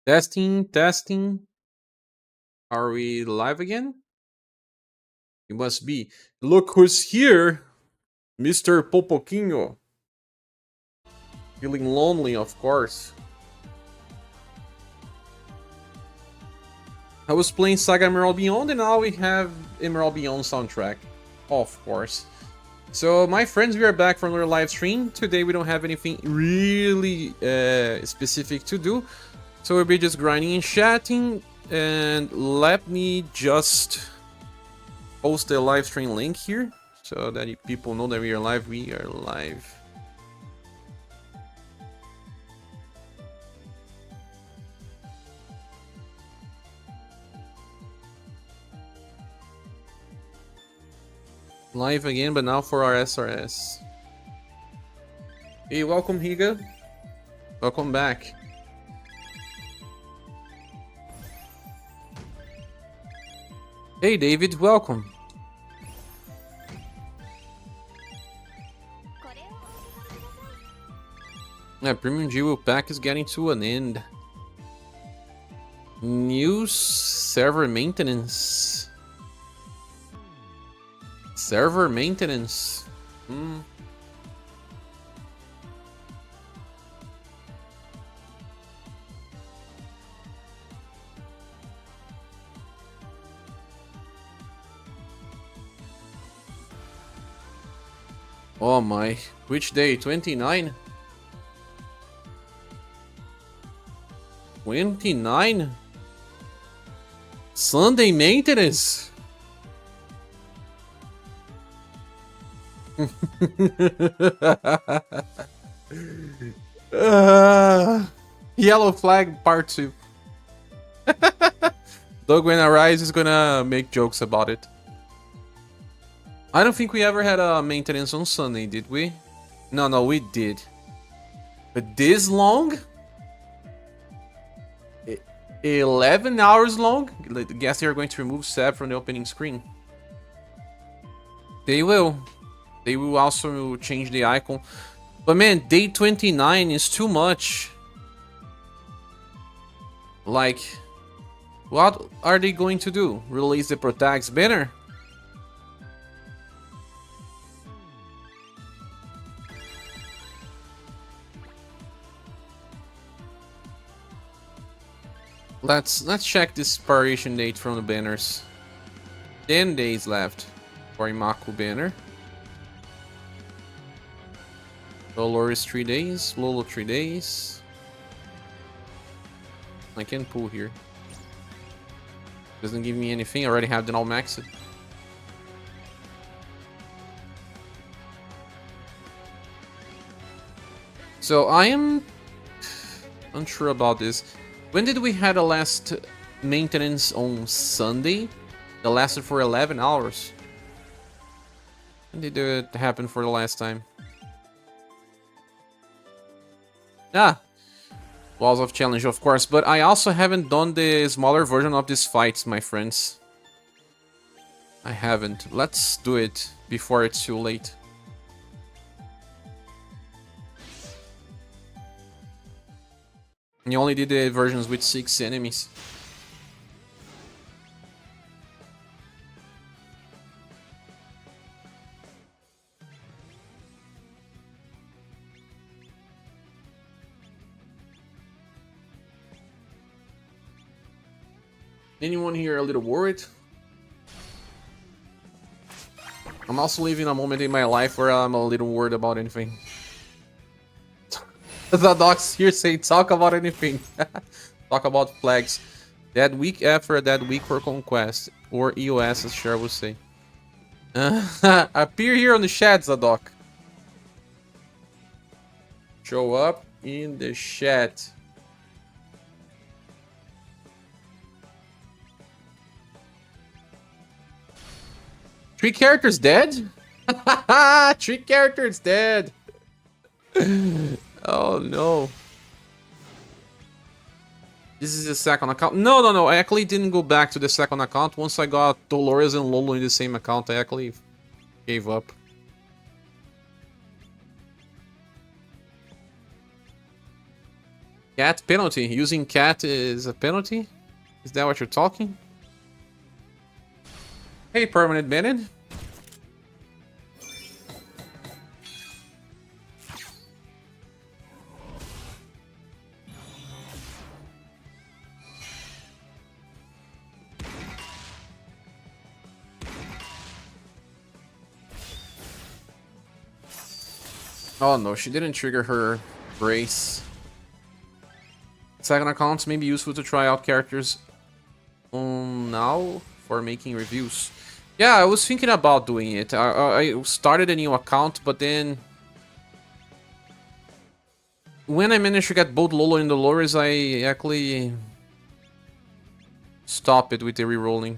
Testing, testing. Are we live again? You must be. Look who's here, Mr. Popoquinho. Feeling lonely, of course. I was playing SaGa Emerald Beyond, and now we have Emerald Beyond soundtrack. Of course. So, my friends, we are back from another live stream. Today we don't have anything really specific to do. So we'll be just grinding and chatting. And let me just post the live stream link here so that people know that we are live. We are live. Live again, but now for our SRS. Hey, welcome Higa. Welcome back. Hey David, welcome. Yeah, Premium Jewel Pack is getting to an end. New server maintenance. Server maintenance. Oh my, which day? 29? 29? Sunday maintenance? Yellow flag part 2. Doug when Arise is gonna make jokes about it. I don't think we ever had a maintenance on Sunday, did we? No, we did. But this long? 11 hours long? I guess they are going to remove Seb from the opening screen. They will. They will also change the icon. But man, day 29 is too much. Like, what are they going to do? Release the Protags banner? Let's check this expiration date from the banners. 10 days left for Imaku banner. Dolores 3 days, Lolo 3 days. I can pull here. Doesn't give me anything, I already have them all maxed. So I am unsure about this. When did we have the last maintenance on Sunday? That lasted for 11 hours. When did it happen for the last time? Ah! Walls of Challenge, of course. But I also haven't done the smaller version of these fights, my friends. I haven't. Let's do it before it's too late. You only did the versions with 6 enemies. Anyone here a little worried? I'm also living a moment in my life where I'm a little worried about anything. The docs here say talk about anything. Talk about flags. That week after that week for Conquest. Or EOS as Cher will say. Appear here on the chat, Zadok. Show up in the chat. Three characters dead? 3 characters dead. Oh no. This is the second account. No. I actually didn't go back to the second account. Once I got Dolores and Lolo in the same account, I actually gave up. Cat penalty. Using cat is a penalty? Is that what you're talking? Hey, permanent banned. Oh no, she didn't trigger her brace. Second accounts may be useful to try out characters now for making reviews. Yeah, I was thinking about doing it. I started a new account, but then when I managed to get both Lolo and Dolores, I actually stopped it with the rerolling.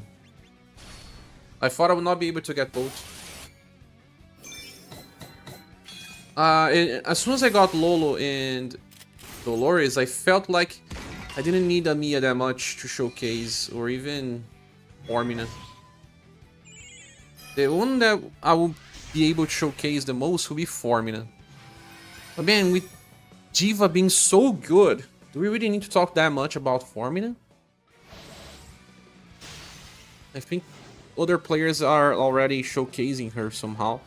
I thought I would not be able to get both. As soon as I got Lolo and Dolores, I felt like I didn't need Amiya that much to showcase, or even Ormina. The one that I will be able to showcase the most will be Formina. But man, with Diva being so good, do we really need to talk that much about Formina? I think other players are already showcasing her somehow.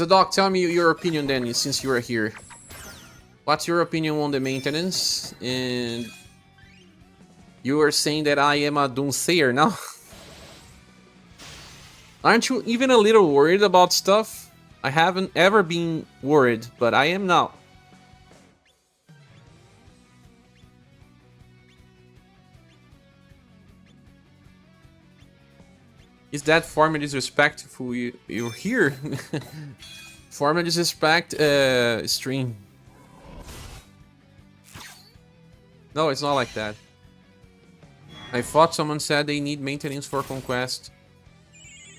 Doc, tell me your opinion then, since you are here. What's your opinion on the maintenance? And you are saying that I am a doomsayer now? Aren't you even a little worried about stuff? I haven't ever been worried, but I am now. Is that form of disrespectful? You're here? Form of disrespect stream. No, it's not like that. I thought someone said they need maintenance for Conquest.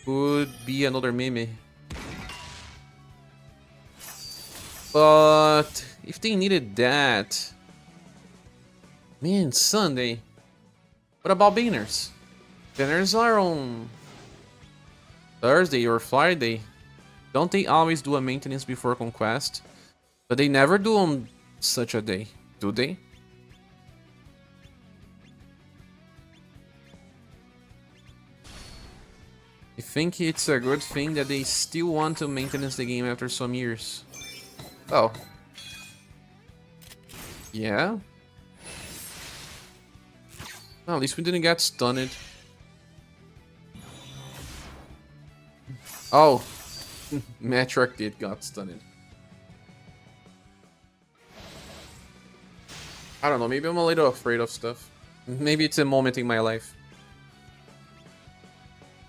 Could be another meme. But if they needed that... Man, Sunday. What about banners? Banners are on Thursday or Friday. Don't they always do a maintenance before Conquest? But they never do on such a day, do they? I think it's a good thing that they still want to maintenance the game after some years. Oh. Yeah? Well, at least we didn't get stunned. Oh. Matriarch did got stunned. I don't know, maybe I'm a little afraid of stuff. Maybe it's a moment in my life.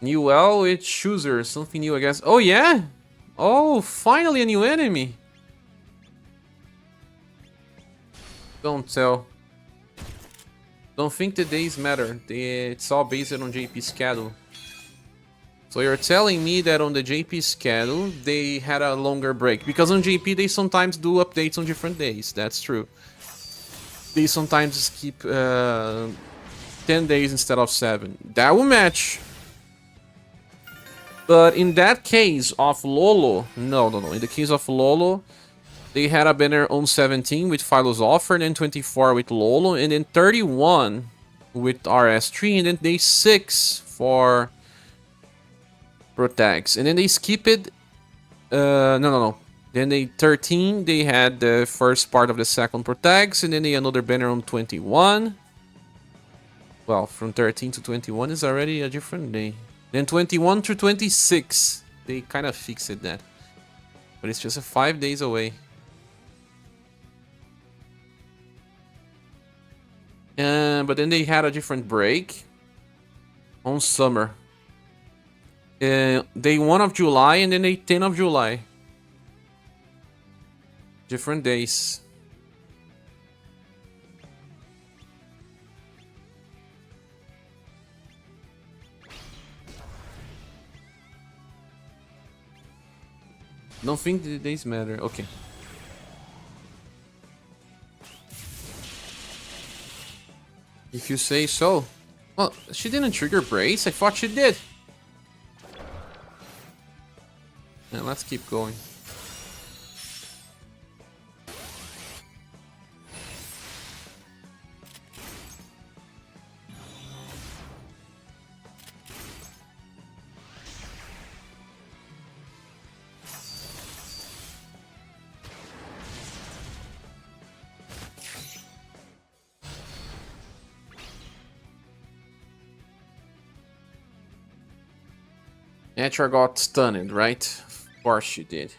New L, it's Chooser, something new I guess. Oh yeah? Oh, finally a new enemy. Don't tell. Don't think the days matter. It's all based on JP's schedule. So you're telling me that on the JP schedule, they had a longer break. Because on JP, they sometimes do updates on different days. That's true. They sometimes skip 10 days instead of 7. That will match. But in that case of Lolo, no. In the case of Lolo, they had a banner on 17 with Philo's offer, and then 24 with Lolo, and then 31 with RS3, and then day 6 for Protags. And then they skipped it. No. Then they 13, they had the first part of the second Protags, and then they another banner on 21. Well, from 13 to 21 is already a different day. Then 21 to 26, they kind of fixed that. But it's just 5 days away. But then they had a different break on summer. Day 1 of July and then day 10 of July. Different days. Don't think the days matter. Okay. If you say so. Well, she didn't trigger brace. I thought she did. And let's keep going. Netra got stunned, right? Of course she did.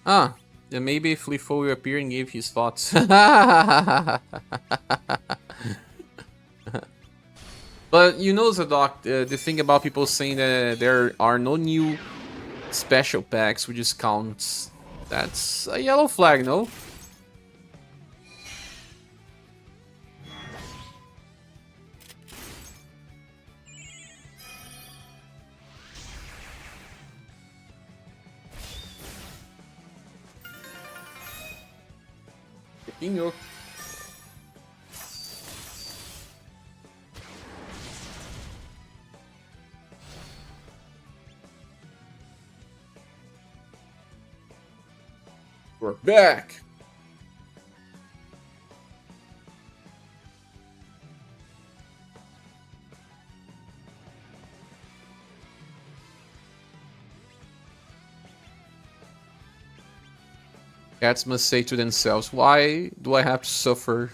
Ah, then maybe Flifo will appear and give his thoughts. But you know, Zadok, the thing about people saying that there are no new special packs with discounts, that's a yellow flag, no? Pepinho. We're back. Cats must say to themselves, why do I have to suffer?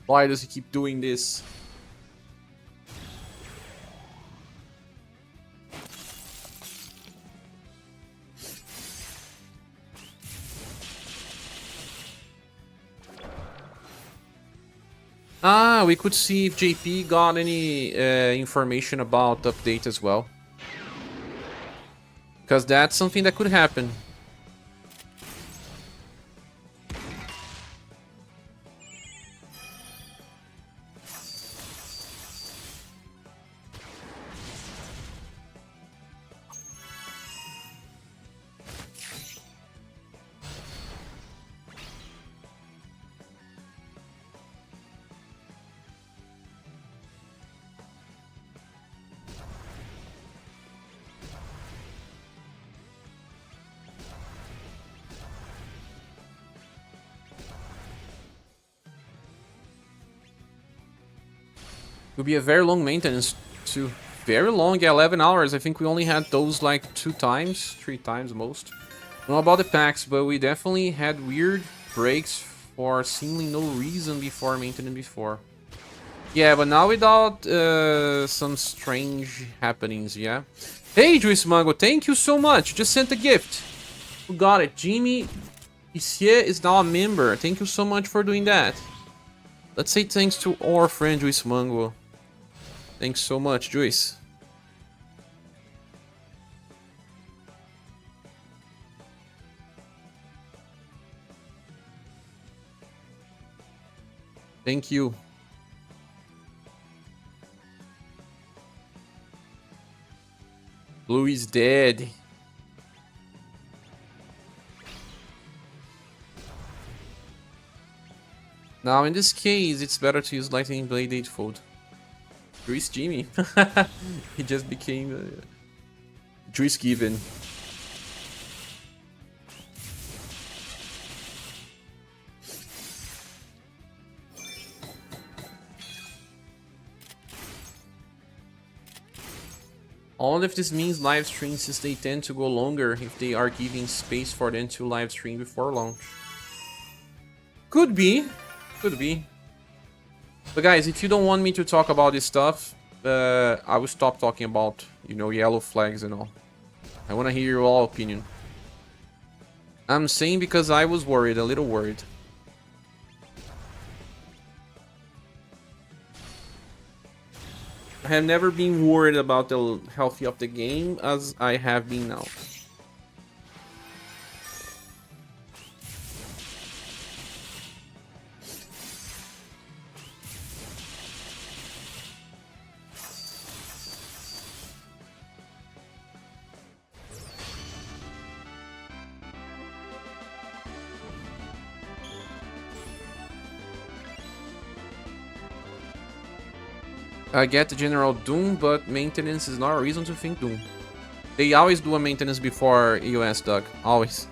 Why does he keep doing this? Ah, we could see if JP got any information about the update as well. Because that's something that could happen. It would be a very long maintenance too. Very long, yeah, 11 hours. I think we only had those like 2 times, 3 times most. I don't know about the packs, but we definitely had weird breaks for seemingly no reason before maintenance before. Yeah, but now without some strange happenings, yeah. Hey, Juice Mango, thank you so much. Just sent a gift. Who got it? Jimmy Issier is now a member. Thank you so much for doing that. Let's say thanks to our friend Juice Mango. Thanks so much, Juice. Thank you. Blue is dead. Now, in this case, it's better to use Lightning Blade Eightfold. Juice Jimmy. He just became Juice Given. I wonder if this means live streams, since they tend to go longer if they are giving space for them to live stream before launch. Could be. Could be. But guys, if you don't want me to talk about this stuff, I will stop talking about, you know, yellow flags and all. I want to hear your all opinion. I'm saying because I was worried, a little worried. I have never been worried about the health of the game as I have been now. I get the general Doom, but maintenance is not a reason to think Doom. They always do a maintenance before EOS, Doug. Always.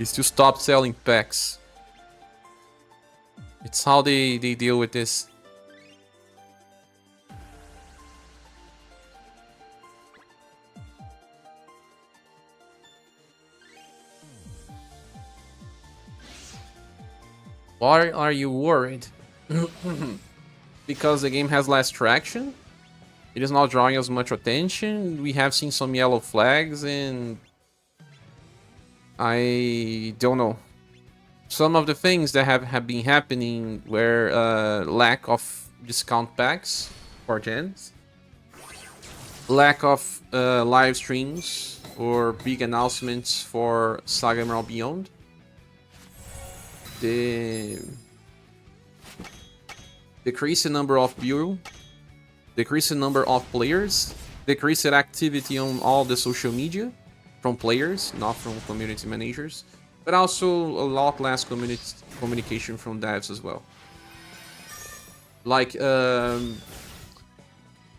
It's to stop selling packs. It's how they deal with this. Why are you worried? Because the game has less traction? It is not drawing as much attention? We have seen some yellow flags and... I don't know. Some of the things that have been happening were lack of discount packs for gens, lack of live streams or big announcements for SaGa Emerald Beyond. The decrease in number of bureau, decrease in number of players, decrease in activity on all the social media from players, not from community managers, but also a lot less communication from devs as well. Like when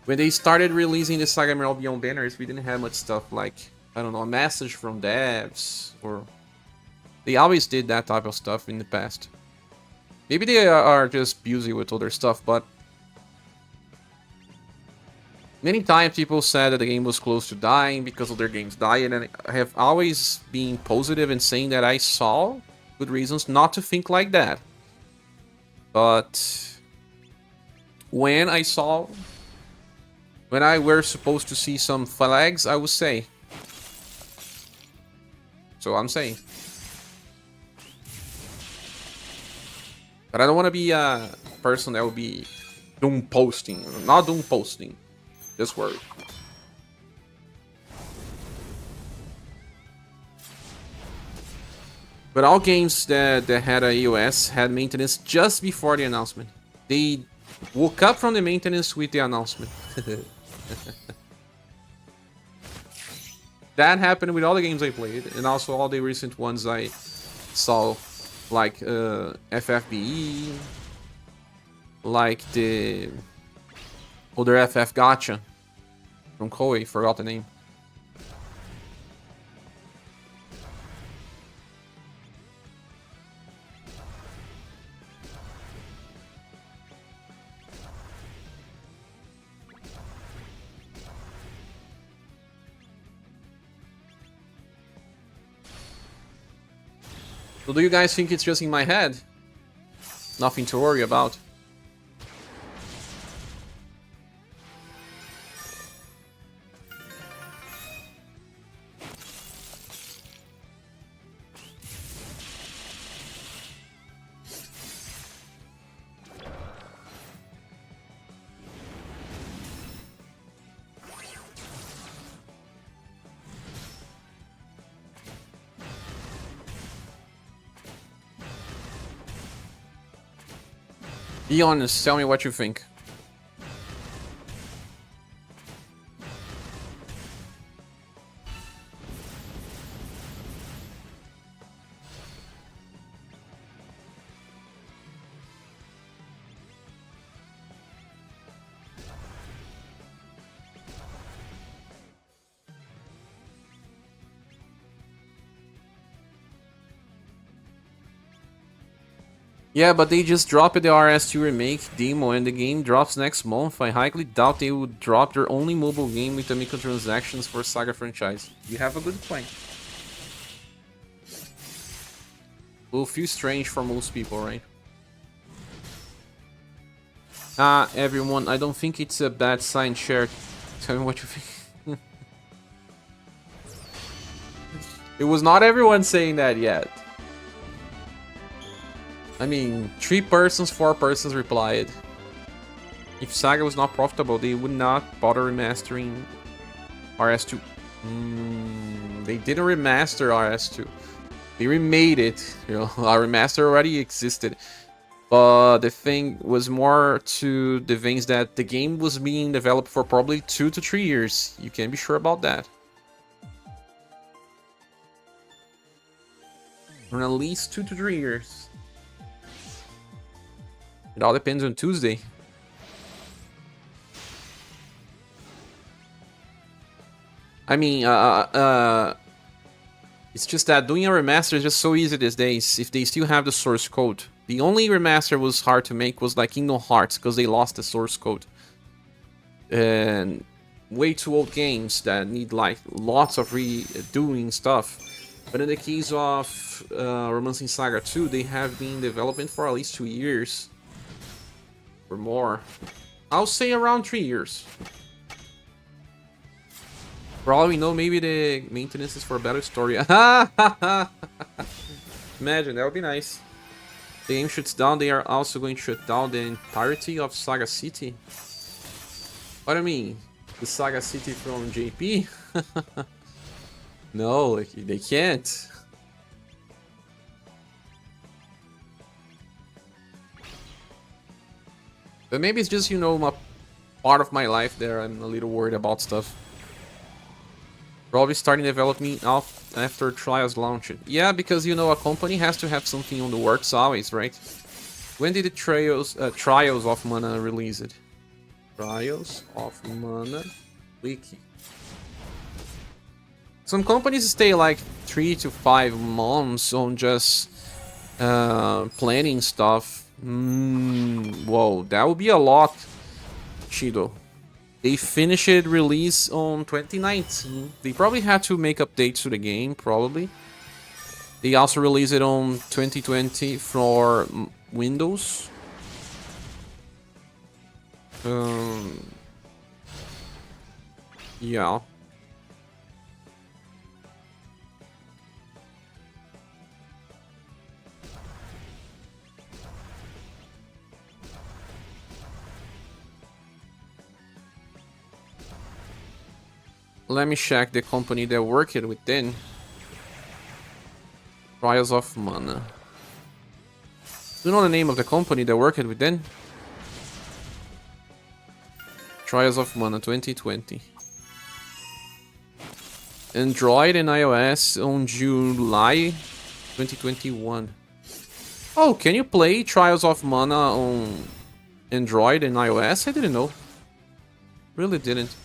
they started releasing the SaGa Emerald Beyond banners, we didn't have much stuff like, I don't know, a message from devs, or they always did that type of stuff in the past. Maybe they are just busy with other stuff, but many times people said that the game was close to dying because other games died, and I have always been positive in saying that I saw good reasons not to think like that. But when I were supposed to see some flags, I would say. So I'm saying. But I don't want to be a person that will be doom posting. Not doom posting. This word. But all games that had a EOS had maintenance just before the announcement. They woke up from the maintenance with the announcement. That happened with all the games I played, and also all the recent ones I saw. Like FFBE, like the other FF Gacha from Koei, forgot the name. So do you guys think it's just in my head? Nothing to worry about. Be honest, tell me what you think. Yeah, but they just dropped the RS2 remake demo and the game drops next month. I highly doubt they would drop their only mobile game with the microtransactions for SaGa franchise. You have a good point. Will feel strange for most people, right? Everyone, I don't think it's a bad sign. Share. Tell me what you think. It was not everyone saying that yet. I mean, 3 persons, 4 persons replied. If SaGa was not profitable, they would not bother remastering RS2. They didn't remaster RS2. They remade it. You know, a remaster already existed. But the thing was more to the veins that the game was being developed for probably 2 to 3 years. You can be sure about that. For at least 2 to 3 years. It all depends on Tuesday. I mean, it's just that doing a remaster is just so easy these days, if they still have the source code. The only remaster was hard to make was like Kingdom Hearts, because they lost the source code. And way too old games that need like lots of redoing stuff. But in the case of Romancing Saga 2, they have been in development for at least 2 years. Or more. I'll say around 3 years. For all we know, maybe the maintenance is for a better story. Imagine, that would be nice. The game shuts down, they are also going to shut down the entirety of Saga City. What do you mean? The Saga City from JP? No, they can't. But maybe it's just, you know, a part of my life there. I'm a little worried about stuff. Probably starting development after Trials launch. Yeah, because, you know, a company has to have something on the works always, right? When did the Trials of Mana release it? Trials of Mana Wiki. Some companies stay like 3 to 5 months on just planning stuff. Whoa, that would be a lot, Shido. They finished release on 2019. They probably had to make updates to the game, probably. They also released it on 2020 for Windows. Yeah. Let me check the company they're working within. Trials of Mana. Do you know the name of the company they're working within? Trials of Mana 2020. Android and iOS on July 2021. Oh, can you play Trials of Mana on Android and iOS? I didn't know. Really didn't.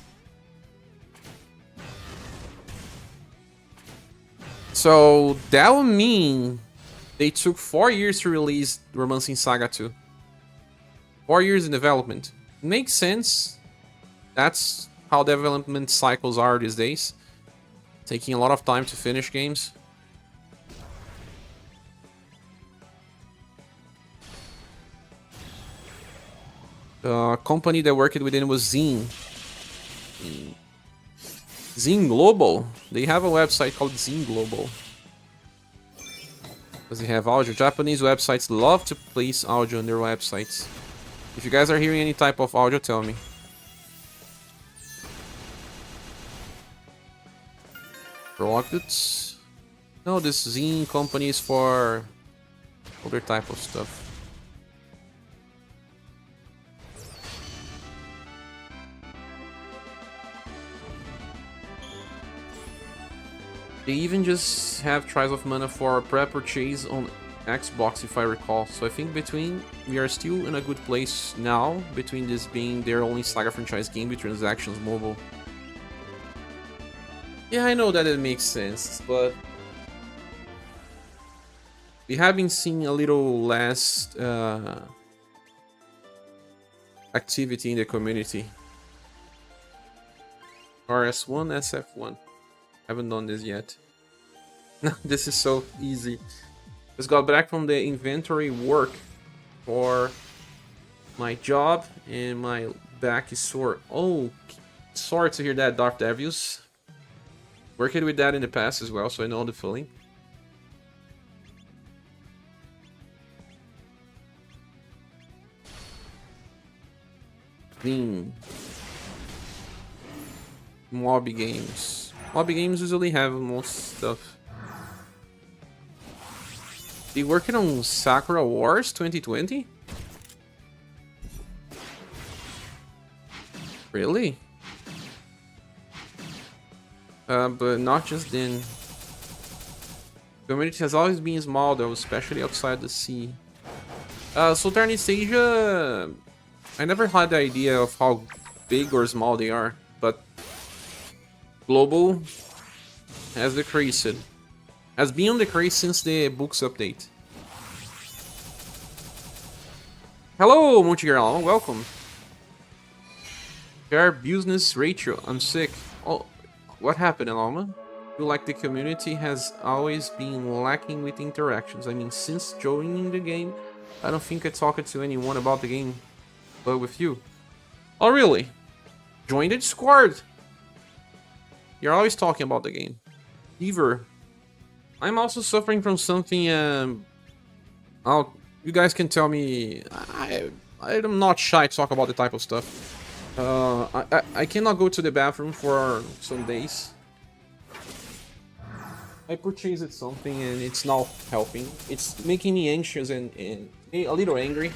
So that would mean they took 4 years to release Romancing Saga 2. 4 years in development. Makes sense. That's how development cycles are these days. Taking a lot of time to finish games. The company that worked within was Zine. Zine Global. They have a website called Zine Global. Does it have audio? Japanese websites love to place audio on their websites. If you guys are hearing any type of audio, tell me. Products. No, this Zine company is for other type of stuff. They even just have Trials of Mana for pre-purchase on Xbox, if I recall. So I think we are still in a good place now, between this being their only Saga franchise game with transactions mobile. Yeah, I know that it makes sense, but we have been seeing a little less activity in the community. RS1, SF1. Haven't done this yet. This is so easy. Just got back from the inventory work for my job and my back is sore. Oh, sorry to hear that, Darth Devius. Worked with that in the past as well, so I know the feeling. Clean. Mobby games. Mobby games usually have most stuff. They working on Sakura Wars 2020? Really? But not just then. The community has always been small though, especially outside the sea. Sultan East Asia, I never had the idea of how big or small they are, but Global has decreased. Has been on decrease since the books update. Hello, Montigirl, welcome. Fair business ratio, I'm sick. Oh, what happened, Alma? I feel like the community has always been lacking with interactions. I mean, since joining the game, I don't think I talked to anyone about the game, but with you. Oh, really? Join the Discord. You're always talking about the game. Fever. I'm also suffering from something. You guys can tell me. I'm not shy to talk about the type of stuff. I cannot go to the bathroom for some days. I purchased something and it's not helping. It's making me anxious and a little angry.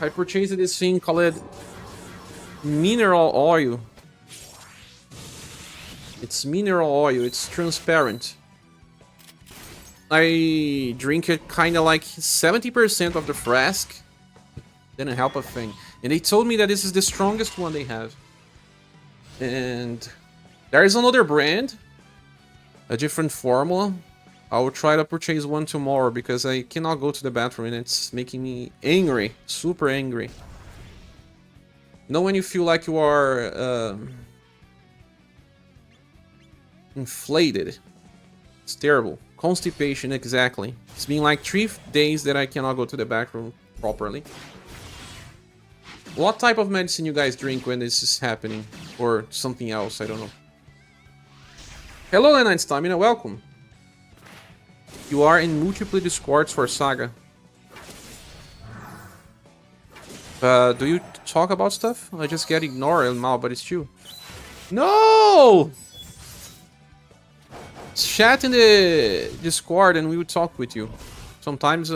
I purchased this thing called mineral oil. It's mineral oil, it's transparent. I drink it kind of like 70% of the flask. Didn't help a thing. And they told me that this is the strongest one they have. And there is another brand, a different formula. I will try to purchase one tomorrow because I cannot go to the bathroom and it's making me angry, super angry. You know when you feel like you are inflated? It's terrible. Constipation, exactly. It's been like 3 days that I cannot go to the bathroom properly. What type of medicine you guys drink when this is happening? Or something else, I don't know. Hello, Lenine Stamina, welcome. You are in multiple discords for SaGa. Do you talk about stuff? I just get ignored now, but it's true. No! Chat in the Discord and we will talk with you. Sometimes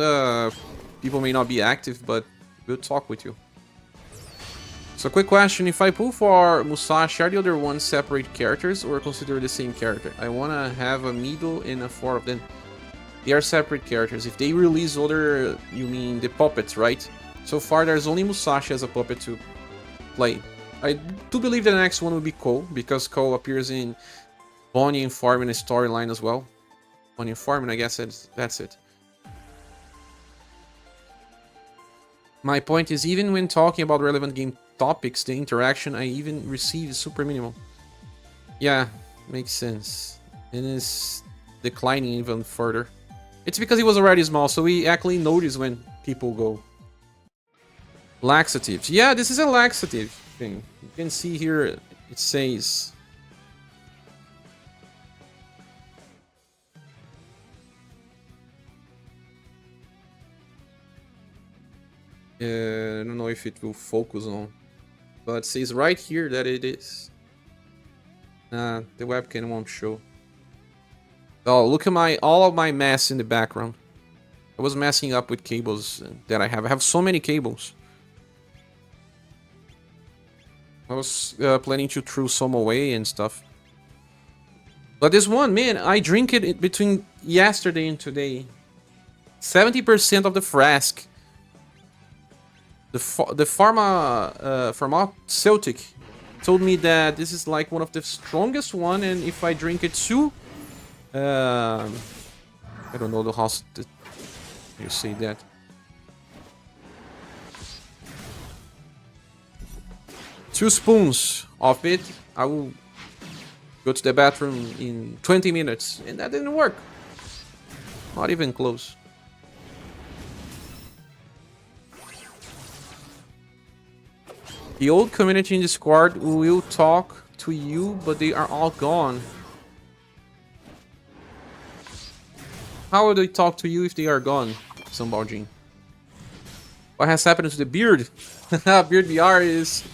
people may not be active, but we'll talk with you. So quick question, if I pull for Musashi, are the other ones separate characters or consider the same character? I wanna have a middle and a 4 of them. They are separate characters. If they release other, you mean the puppets, right? So far, there's only Musashi as a puppet to play. I do believe the next one will be Cole, because Cole appears in Bonnie and Farm in a storyline as well. Bonnie and Farm, and I guess that's it. My point is, even when talking about relevant game topics, the interaction I even receive is super minimal. Yeah, makes sense. And it's declining even further. It's because he was already small, so we actually notice when people go. Laxatives. Yeah, this is a laxative thing. You can see here it says. I don't know if it will focus on, but it says right here that it is. The webcam won't show. Oh, look at all of my mess in the background. I was messing up with cables that I have. I have so many cables. I was planning to throw some away and stuff. But this one, man, I drink it between yesterday and today. 70% of the flask. The pharmaceutic told me that this is like one of the strongest one, and if I drink it too, I don't know how you say that. Two spoons of it, I will go to the bathroom in 20 minutes, and that didn't work. Not even close. The old community in Discord will talk to you, but they are all gone. How will they talk to you if they are gone, Sambaljin? What has happened to the beard? Beard VR is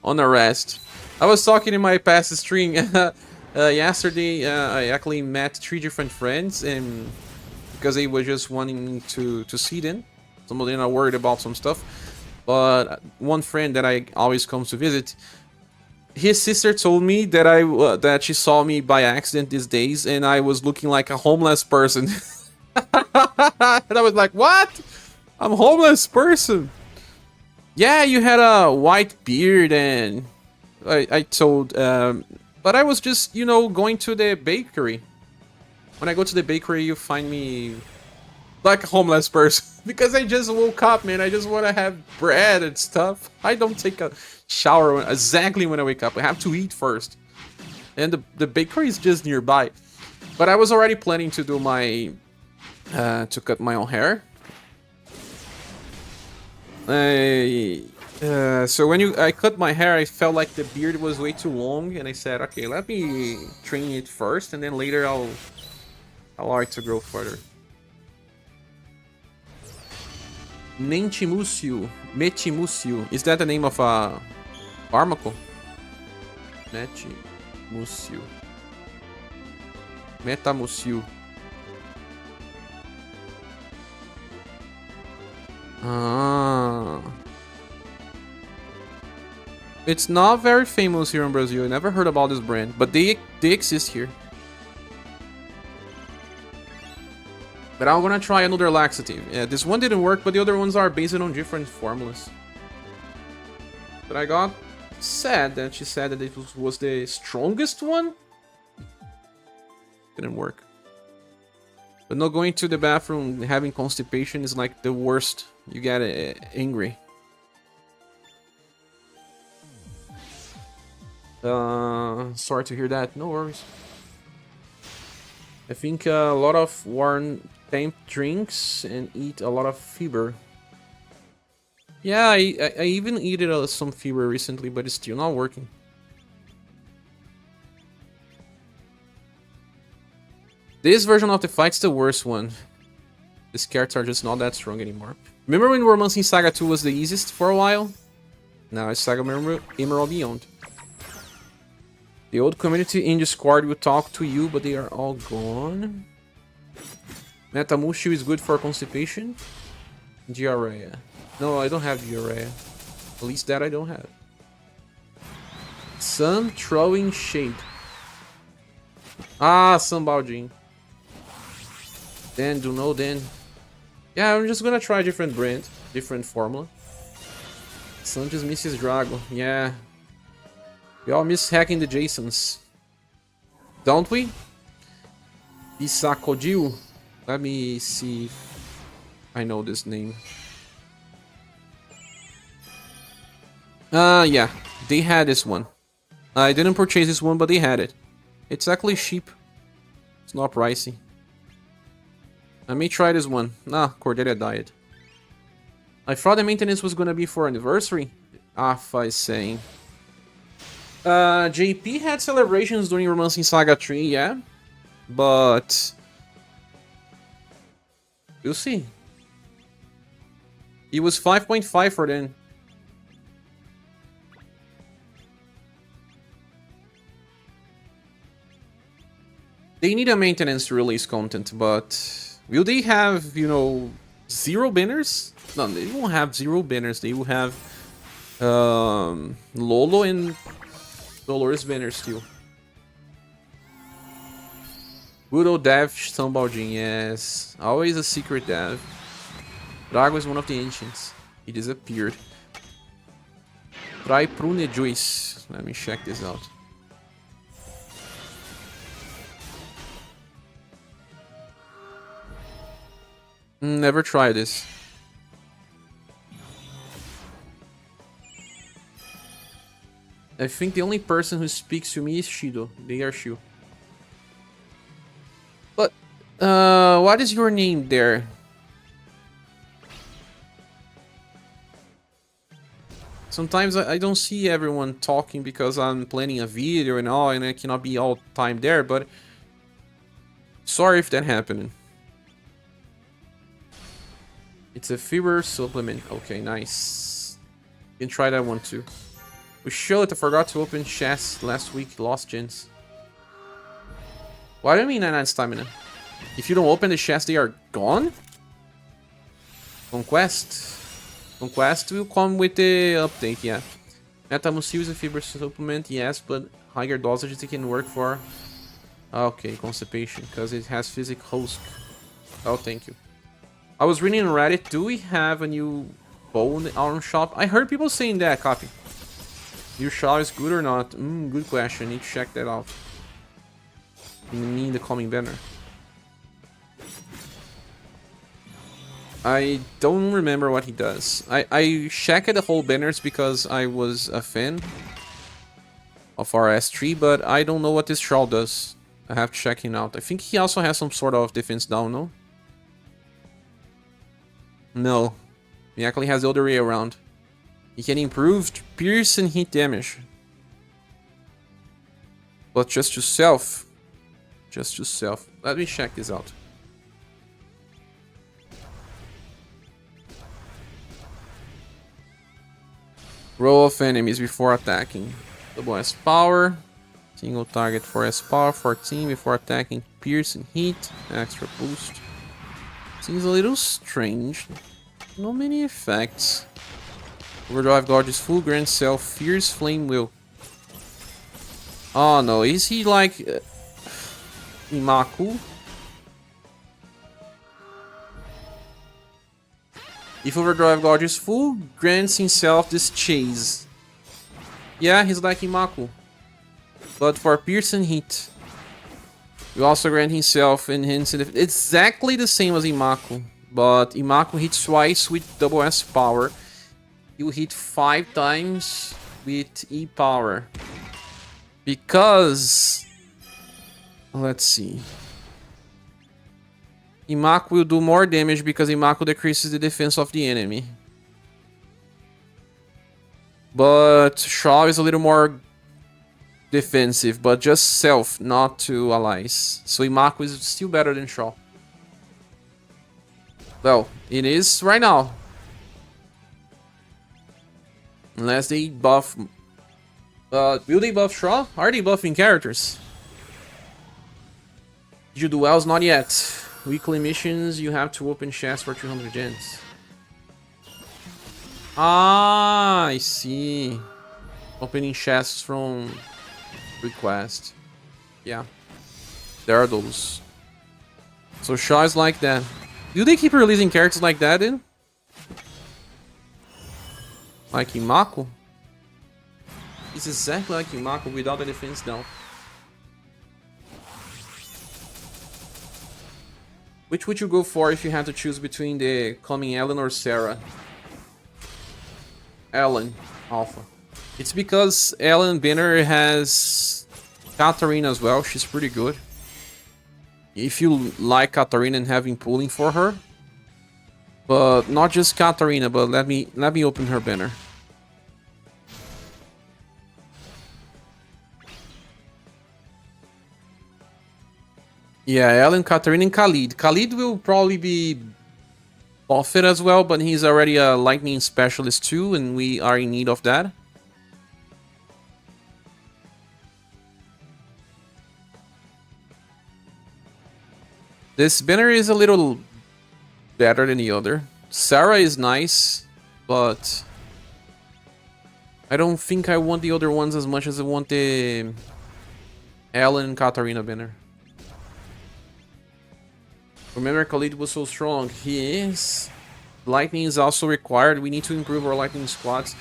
on arrest. I was talking in my past stream yesterday. I actually met 3 different friends, and because they were just wanting to see them. Some of them are worried about some stuff. But one friend that I always comes to visit, his sister told me that that she saw me by accident these days, and I was looking like a homeless person. And I was like, "What? I'm a homeless person." Yeah, you had a white beard, and I told, but I was just, you know, going to the bakery. When I go to the bakery, you find me like a homeless person because I just woke up, man. I just want to have bread and stuff. I don't take a shower exactly when I wake up. I have to eat first, and the bakery is just nearby. But I was already planning to do my to cut my own hair. So when I cut my hair, I felt like the beard was way too long, and I said, okay, let me trim it first, and then later I'll allow it to grow further. Metimucil. Is that the name of a Barmacle? Metimucil. Metamucil. Ah. It's not very famous here in Brazil. I never heard about this brand, but they exist here. But I'm gonna try another laxative. Yeah, this one didn't work, but the other ones are based on different formulas. But I got sad that she said that it was the strongest one. Didn't work. But not going to the bathroom, having constipation is like the worst. You get angry. Sorry to hear that. No worries. I think a lot of warm temp drinks and eat a lot of fiber. Yeah, I even eat some fiber recently, but it's still not working. This version of the fight's the worst one. These characters are just not that strong anymore. Remember when Romancing Saga 2 was the easiest for a while? Now it's Saga Emerald Beyond. The old community in Discord will talk to you, but they are all gone. Metamucil is good for constipation. Diarrhea. No, I don't have diarrhea. At least that I don't have. Sun throwing shade. Ah, Sun Baojin. Then, do know then. Yeah, I'm just gonna try a different brand, different formula. Sun just misses Drago. Yeah. We all miss hacking the Jasons. Don't we? Isacodil. Let me see if I know this name. Yeah. They had this one. I didn't purchase this one, but they had it. It's actually cheap. It's not pricey. I may try this one. Nah, Cordelia died. I thought the maintenance was gonna be for anniversary. Afa is saying. JP had celebrations during Romancing Saga 3, yeah. But we'll see. It was 5.5 for then. They need a maintenance to release content, but will they have, you know, 0 banners? No, they won't have 0 banners. They will have Lolo and Dolores banners still. Good old Dev São Baldin, yes. Always a secret Dev. Drago is one of the ancients. He disappeared. Try Prune Juice. Let me check this out. Never tried this. I think the only person who speaks to me is Shido. They are Shu. But, what is your name there? Sometimes I don't see everyone talking because I'm planning a video and all, and I cannot be all time there, but sorry if that happened. It's a fiber supplement. Okay, nice. You can try that one too. We showed I forgot to open chests last week. Lost gens. What do you mean 99 stamina? If you don't open the chests, they are gone? Conquest. Conquest will come with the update, yeah. Metamucil is a fiber supplement, yes, but higher dosages it can work for. Okay, constipation, because it has physic husk. Oh, thank you. I was reading on Reddit, do we have a new bow in the arm shop? I heard people saying that, copy. Your shot is good or not? Good question, need to check that out. You mean the calming banner? I don't remember what he does. I checked the whole banners because I was a fan of RS3, but I don't know what this shawl does. I have to check him out. I think he also has some sort of defense down, no? No. He actually has the other way around. He can improve pierce and hit damage. But just to self. Just to self. Let me check this out. Row of enemies before attacking. Double S power. Single target for S power. 14 before attacking. Pierce and heat. Extra boost. Seems a little strange. Not many effects. Overdrive Gorgeous Full Grand Self. Fierce Flame Will. Oh no, is he like Imaku? If Overdrive Gorgeous Full, grants himself this chase. Yeah, he's like Imaku. But for Pierce and Hit. You also grant himself enhanced. Exactly the same as Imaku. But Imaku hits twice with double S power. You hit 5 times with E power. Because... let's see. Imaku will do more damage because Imaku decreases the defense of the enemy. But Shaw is a little more defensive, but just self, not to allies. So Imaku is still better than Shaw. Well, it is right now. Unless they buff... will they buff Shaw? Are they buffing characters? Did you do wells? Not yet. Weekly missions, you have to open chests for 300 gens. Ah, I see. Opening chests from request. Yeah. There are those. So Shaw is like that. Do they keep releasing characters like that then? Like Imaku? It's exactly like Imaku without the defense down. Which would you go for if you had to choose between the coming Ellen or Sarah? Ellen, Alpha. It's because Ellen Banner has Katarina as well. She's pretty good. If you like Katarina and having pulling for her. But not just Katarina, but let me open her banner. Yeah, Ellen, Katarina, and Khalid. Khalid will probably be buffed as well, but he's already a lightning specialist too, and we are in need of that. This banner is a little better than the other. Sarah is nice, but I don't think I want the other ones as much as I want the Ellen and Katarina banner. Remember, Khalid was so strong. He is. Lightning is also required. We need to improve our lightning squads.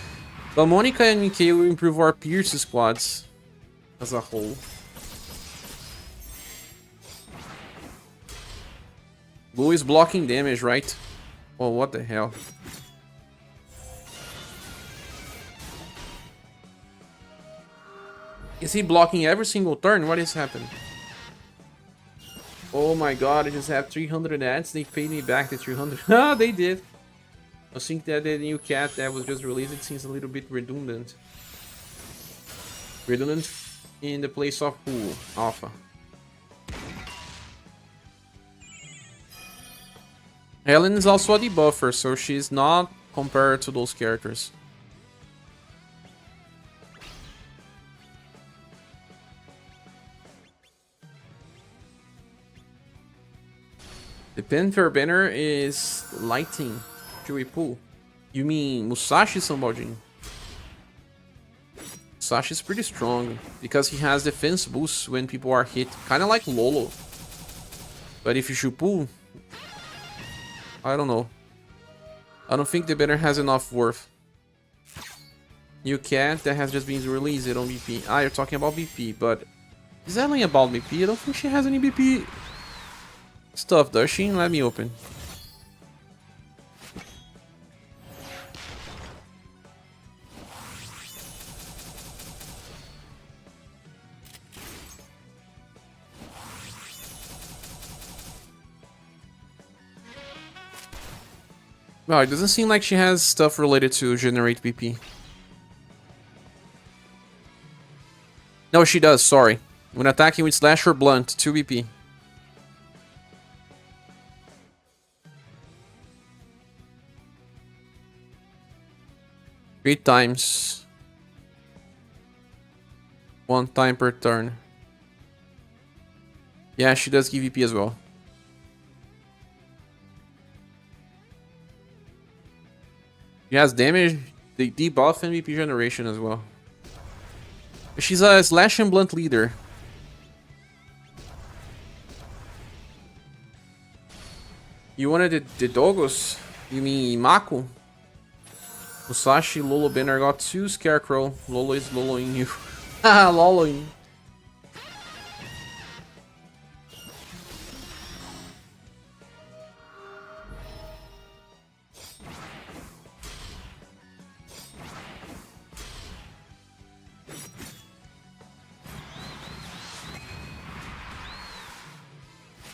But Monica and Mikhail will improve our Pierce squads as a whole. Blue is blocking damage, right? Oh, what the hell? Is he blocking every single turn? What is happening? Oh my god, I just have 300 ads. They paid me back the 300. Ah, they did. I think that the new cat that was just released, it seems a little bit redundant. Redundant in the place of who? Alpha. Helen is also a debuffer, so she's not compared to those characters. The Panther banner is lighting. Chewy Pool. You mean Musashi Sambojin? Musashi is pretty strong because he has defense boosts when people are hit, kind of like Lolo. But if you should pull, I don't know. I don't think the banner has enough worth. You can't, that has just been released on BP. Ah, you're talking about BP, but is that only about BP? I don't think she has any BP stuff, does she? Let me open. Well, it doesn't seem like she has stuff related to generate BP. No, she does, sorry. When attacking with slash or blunt, 2 BP. Three times. 1 time per turn. Yeah, she does give VP as well. She has damage, the debuff, and VP generation as well. She's a slash and blunt leader. You wanted the Dogos? You mean Mako? Musashi, Lolo, Banner got 2 Scarecrow. Lolo is Loloing you. Haha, Loloing.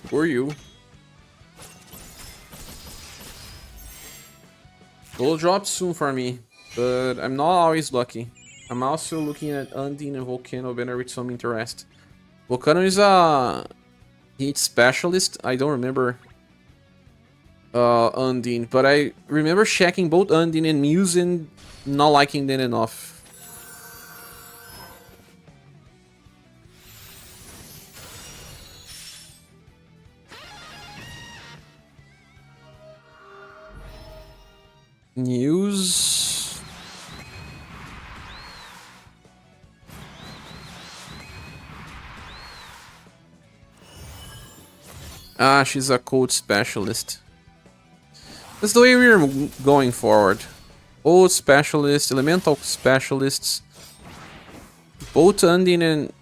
For you. Will drop soon for me, but I'm not always lucky. I'm also looking at Undine and Volcano banner with some interest. Volcano is a hit specialist. I don't remember Undine, but I remember checking both Undine and Muse and not liking them enough. News. Ah, she's a code specialist. That's the way we're going forward. Code specialist, elemental specialists. Both Undine and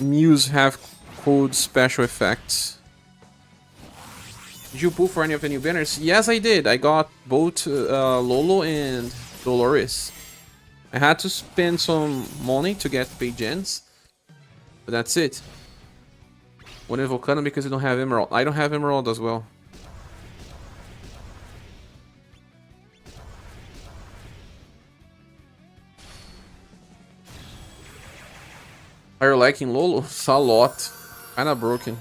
Muse have code special effects. Did you pull for any of the new banners? Yes, I did. I got both Lolo and Dolores. I had to spend some money to get paid gens, but that's it. One in Volcano because you don't have Emerald. I don't have Emerald as well. Are you liking Lolo? It's a lot. Kinda broken.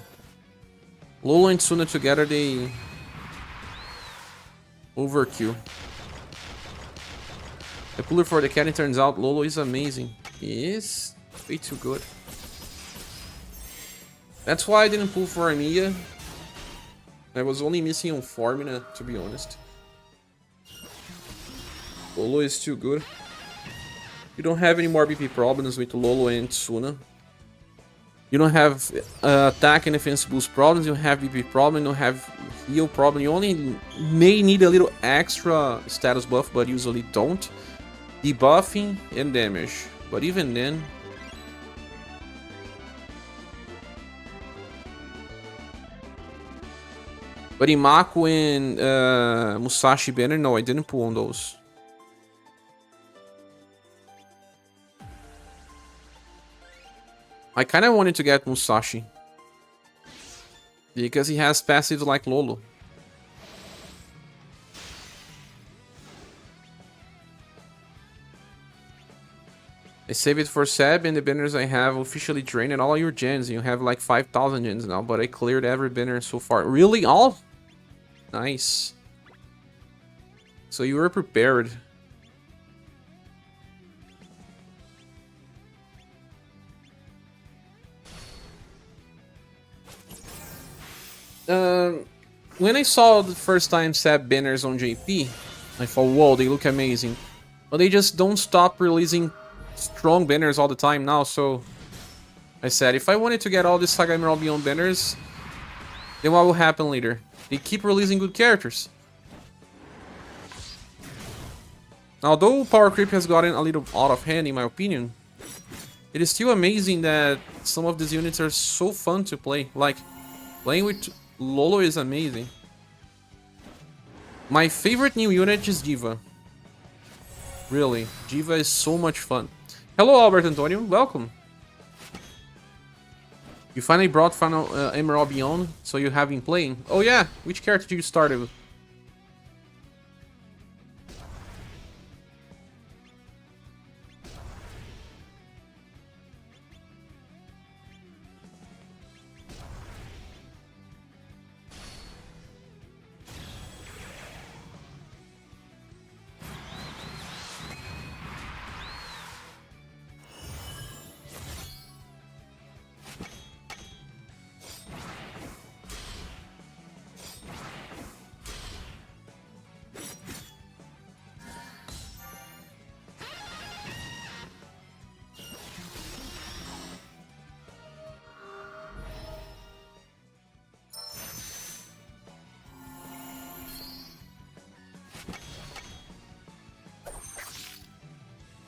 Lolo and Tsuna together, they overkill. The puller for the cat, it turns out Lolo is amazing. He is way too good. That's why I didn't pull for Amiya. I was only missing on Formina, to be honest. Lolo is too good. You don't have any more BP problems with Lolo and Tsuna. You don't have attack and defense boost problems, you don't have BP problem, you don't have heal problem. You only may need a little extra status buff, but usually don't. Debuffing and damage. But even then... But in Mako and Musashi banner, no, I didn't pull on those. I kind of wanted to get Musashi. Because he has passives like Lolo. I save it for Seb and the banners I have officially drained all your gens. You have like 5,000 gens now, but I cleared every banner so far. Really? All? Nice. So you were prepared. When I saw the first time Seb banners on JP, I thought, whoa, they look amazing. But they just don't stop releasing strong banners all the time now, so I said if I wanted to get all these SaGa Emerald Beyond banners, then what will happen later? They keep releasing good characters. Although power creep has gotten a little out of hand in my opinion, it is still amazing that some of these units are so fun to play. Like, playing with Lolo is amazing. My favorite new unit is Diva. Really, Diva is so much fun. Hello Albert Antonio, welcome. You finally brought Final Emerald Beyond, so you have been playing. Oh yeah, which character did you start with?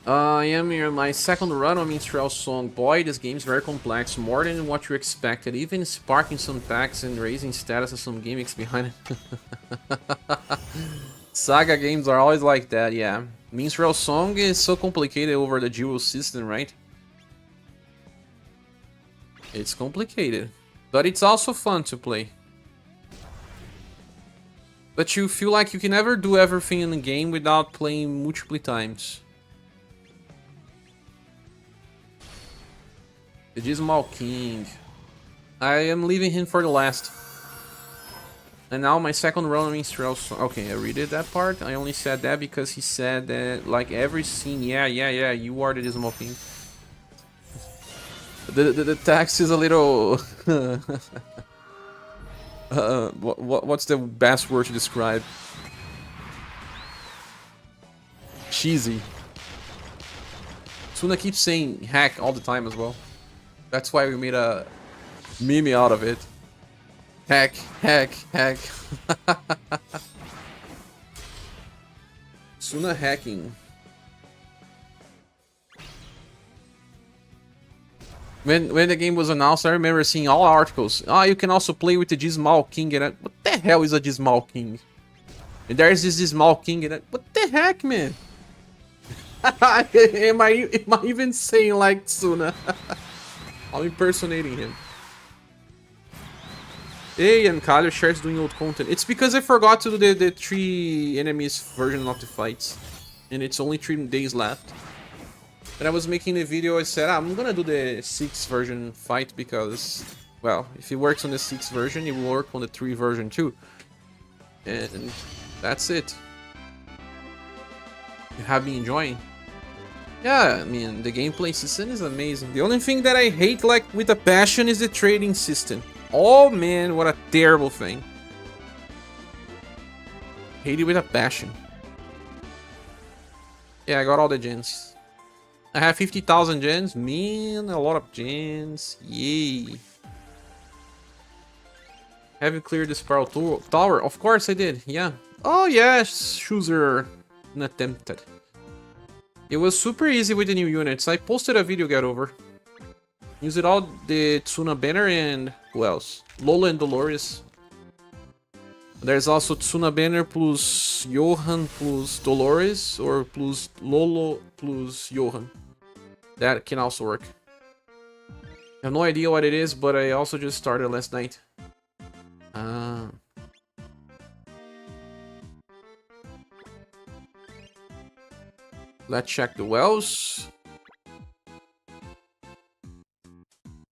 I am in my second run on Minstrel Song. Boy, this game's very complex, more than what you expected, even sparking some packs and raising status of some gimmicks behind it. SaGa games are always like that, yeah. Minstrel Song is so complicated over the dual system, right? It's complicated, but it's also fun to play. But you feel like you can never do everything in the game without playing multiple times. The Dismal King. I am leaving him for the last. And now my second run on Minstrel Song. Okay, I read it, that part. I only said that because he said that, like, every scene, yeah, you are the Dismal King. The text is a little... what's the best word to describe? Cheesy. Suna keeps saying hack all the time as well. That's why we made a meme out of it. Hack, hack, hack. Suna hacking. When the game was announced, I remember seeing all articles. Ah, you can also play with the Dismal King. And what the hell is a Dismal King? And there's this Dismal King. And what the heck, man? am I even saying like Suna? I'm impersonating him. Hey, and Kalio shares doing old content. It's because I forgot to do the 3 enemies version of the fights. And it's only 3 days left. When I was making the video, I said, I'm gonna do the 6 version fight because, well, if it works on the 6 version, it will work on the 3 version too. And that's it. You have been enjoying? Yeah, I mean, the gameplay system is amazing. The only thing that I hate, like, with a passion is the trading system. Oh man, what a terrible thing. Hate it with a passion. Yeah, I got all the gens. I have 50,000 gens. Man, a lot of gens. Yay. Have you cleared the Spiral Tower? Of course I did, yeah. Oh yes, Chooser. Unattempted. It was super easy with the new units. I posted a video get over. Used all the Tsuna banner and who else? Lola and Dolores. There's also Tsuna banner plus Johan plus Dolores or plus Lolo plus Johan. That can also work. I have no idea what it is, but I also just started last night. Let's check the wells.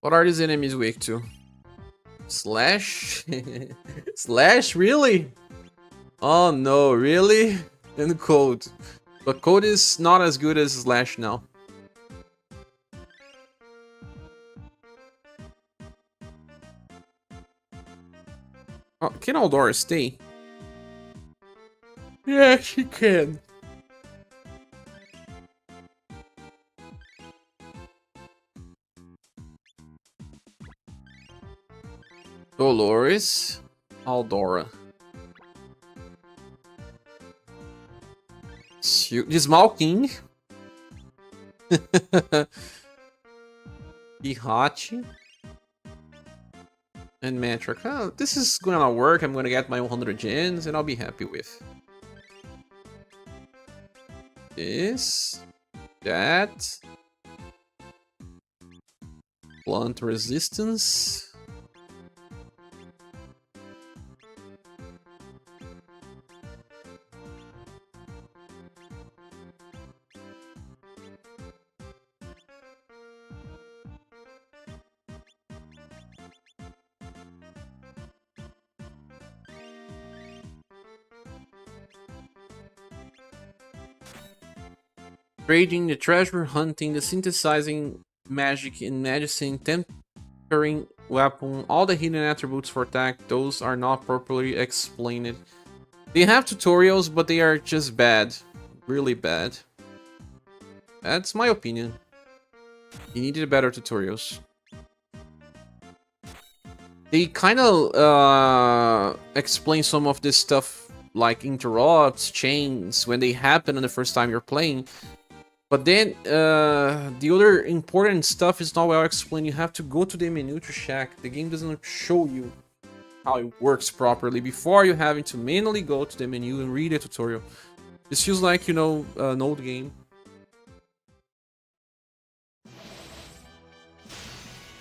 What are these enemies weak to? Slash? Slash? Really? Oh no, really? And Code. But Code is not as good as Slash now. Oh, can Aldora stay? Yeah, she can. Dolores. Aldora. The Small King. Pihachi. And Metric. Oh, this is gonna work. I'm gonna get my 100 gens and I'll be happy with this. That. Blunt resistance. Trading, the treasure hunting, the synthesizing magic in medicine, tempering weapon, all the hidden attributes for attack, those are not properly explained. They have tutorials, but they are just bad. Really bad. That's my opinion. You needed better tutorials. They kind of explain some of this stuff, like interrupts, chains, when they happen on the first time you're playing. But then, the other important stuff is not well explained. You have to go to the menu to check. The game doesn't show you how it works properly before you having to manually go to the menu and read a tutorial. This feels like, you know, an old game.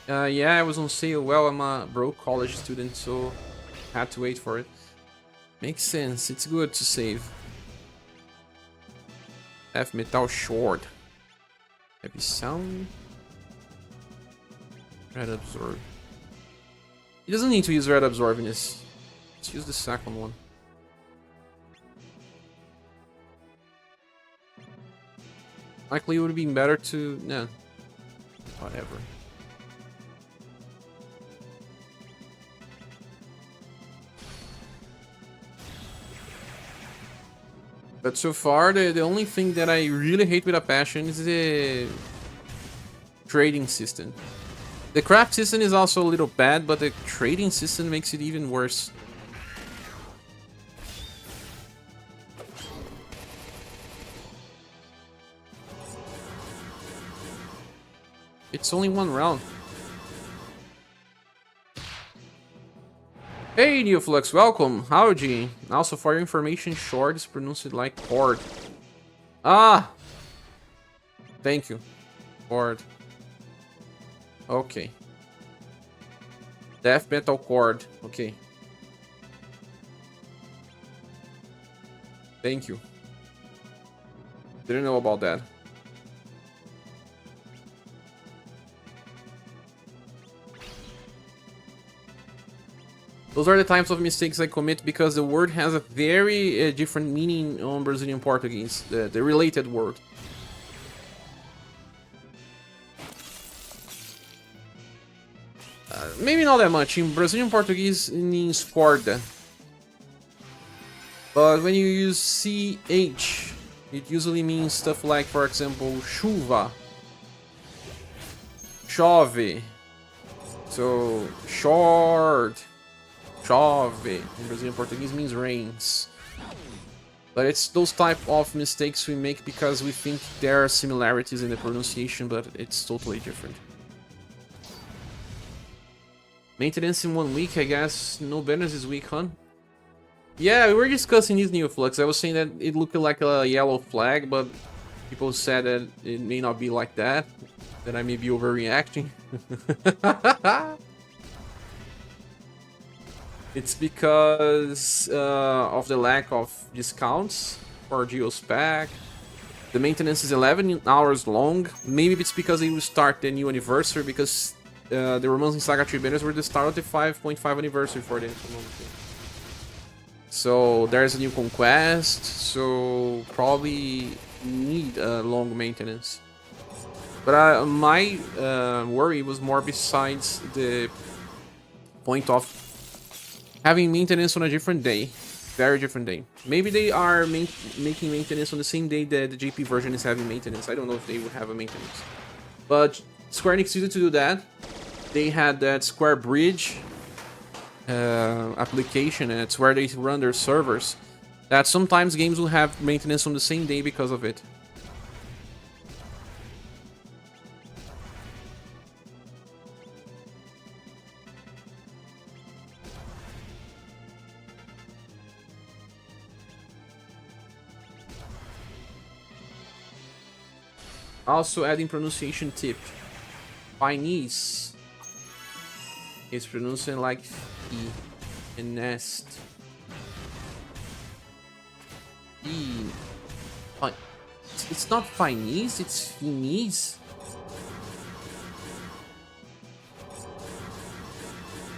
Yeah, I was on sale. Well, I'm a broke college student, so I had to wait for it. Makes sense. It's good to save. F metal short. Heavy sound. Red absorb. He doesn't need to use red absorb in this. Let's use the second one. Likely it would have been better to... Nah. Whatever. But so far, the only thing that I really hate with a passion is the trading system. The craft system is also a little bad, but the trading system makes it even worse. It's only one round. Hey, Neoflux, welcome. Howdy. Also, for your information, short is pronounced like cord. Ah! Thank you. Cord. Okay. Death metal cord. Okay. Thank you. Didn't know about that. Those are the types of mistakes I commit because the word has a very different meaning on Brazilian Portuguese, the related word. Maybe not that much. In Brazilian Portuguese, it means corda. But when you use CH, it usually means stuff like, for example, chuva, chove. So, short. Chove in Brazilian Portuguese means rains. But it's those type of mistakes we make because we think there are similarities in the pronunciation, but it's totally different. Maintenance in 1 week, I guess. No banners this week, huh? Yeah, we were discussing these new flags. I was saying that it looked like a yellow flag, but people said that it may not be like that. That I may be overreacting. It's because of the lack of discounts for Geospec. The maintenance is 11 hours long. Maybe it's because they will start the new anniversary, because the Romance in SaGa 3 banners were the start of the 5.5 anniversary for them. So there's a new conquest, so probably need a long maintenance. But my worry was more besides the point of having maintenance on a different day. Very different day. Maybe they are making maintenance on the same day that the JP version is having maintenance. I don't know if they would have a maintenance. But Square Enix needed to do that. They had that Square Bridge application, and it's where they run their servers, that sometimes games will have maintenance on the same day because of it. Also, adding pronunciation tip. Chinese is pronouncing like E and nest. E. It's not Chinese, it's Finese.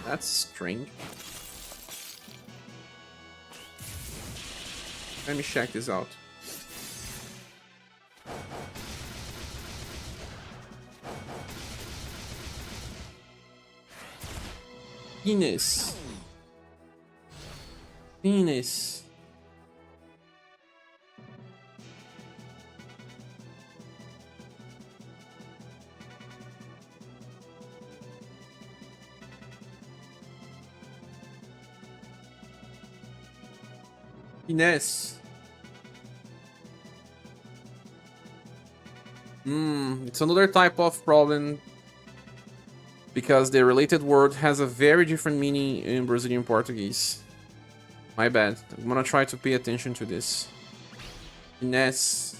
That's strange. Let me check this out. Penis. Penis. Finesse. It's another type of problem, because the related word has a very different meaning in Brazilian Portuguese. My bad. I'm gonna try to pay attention to this. Finesse.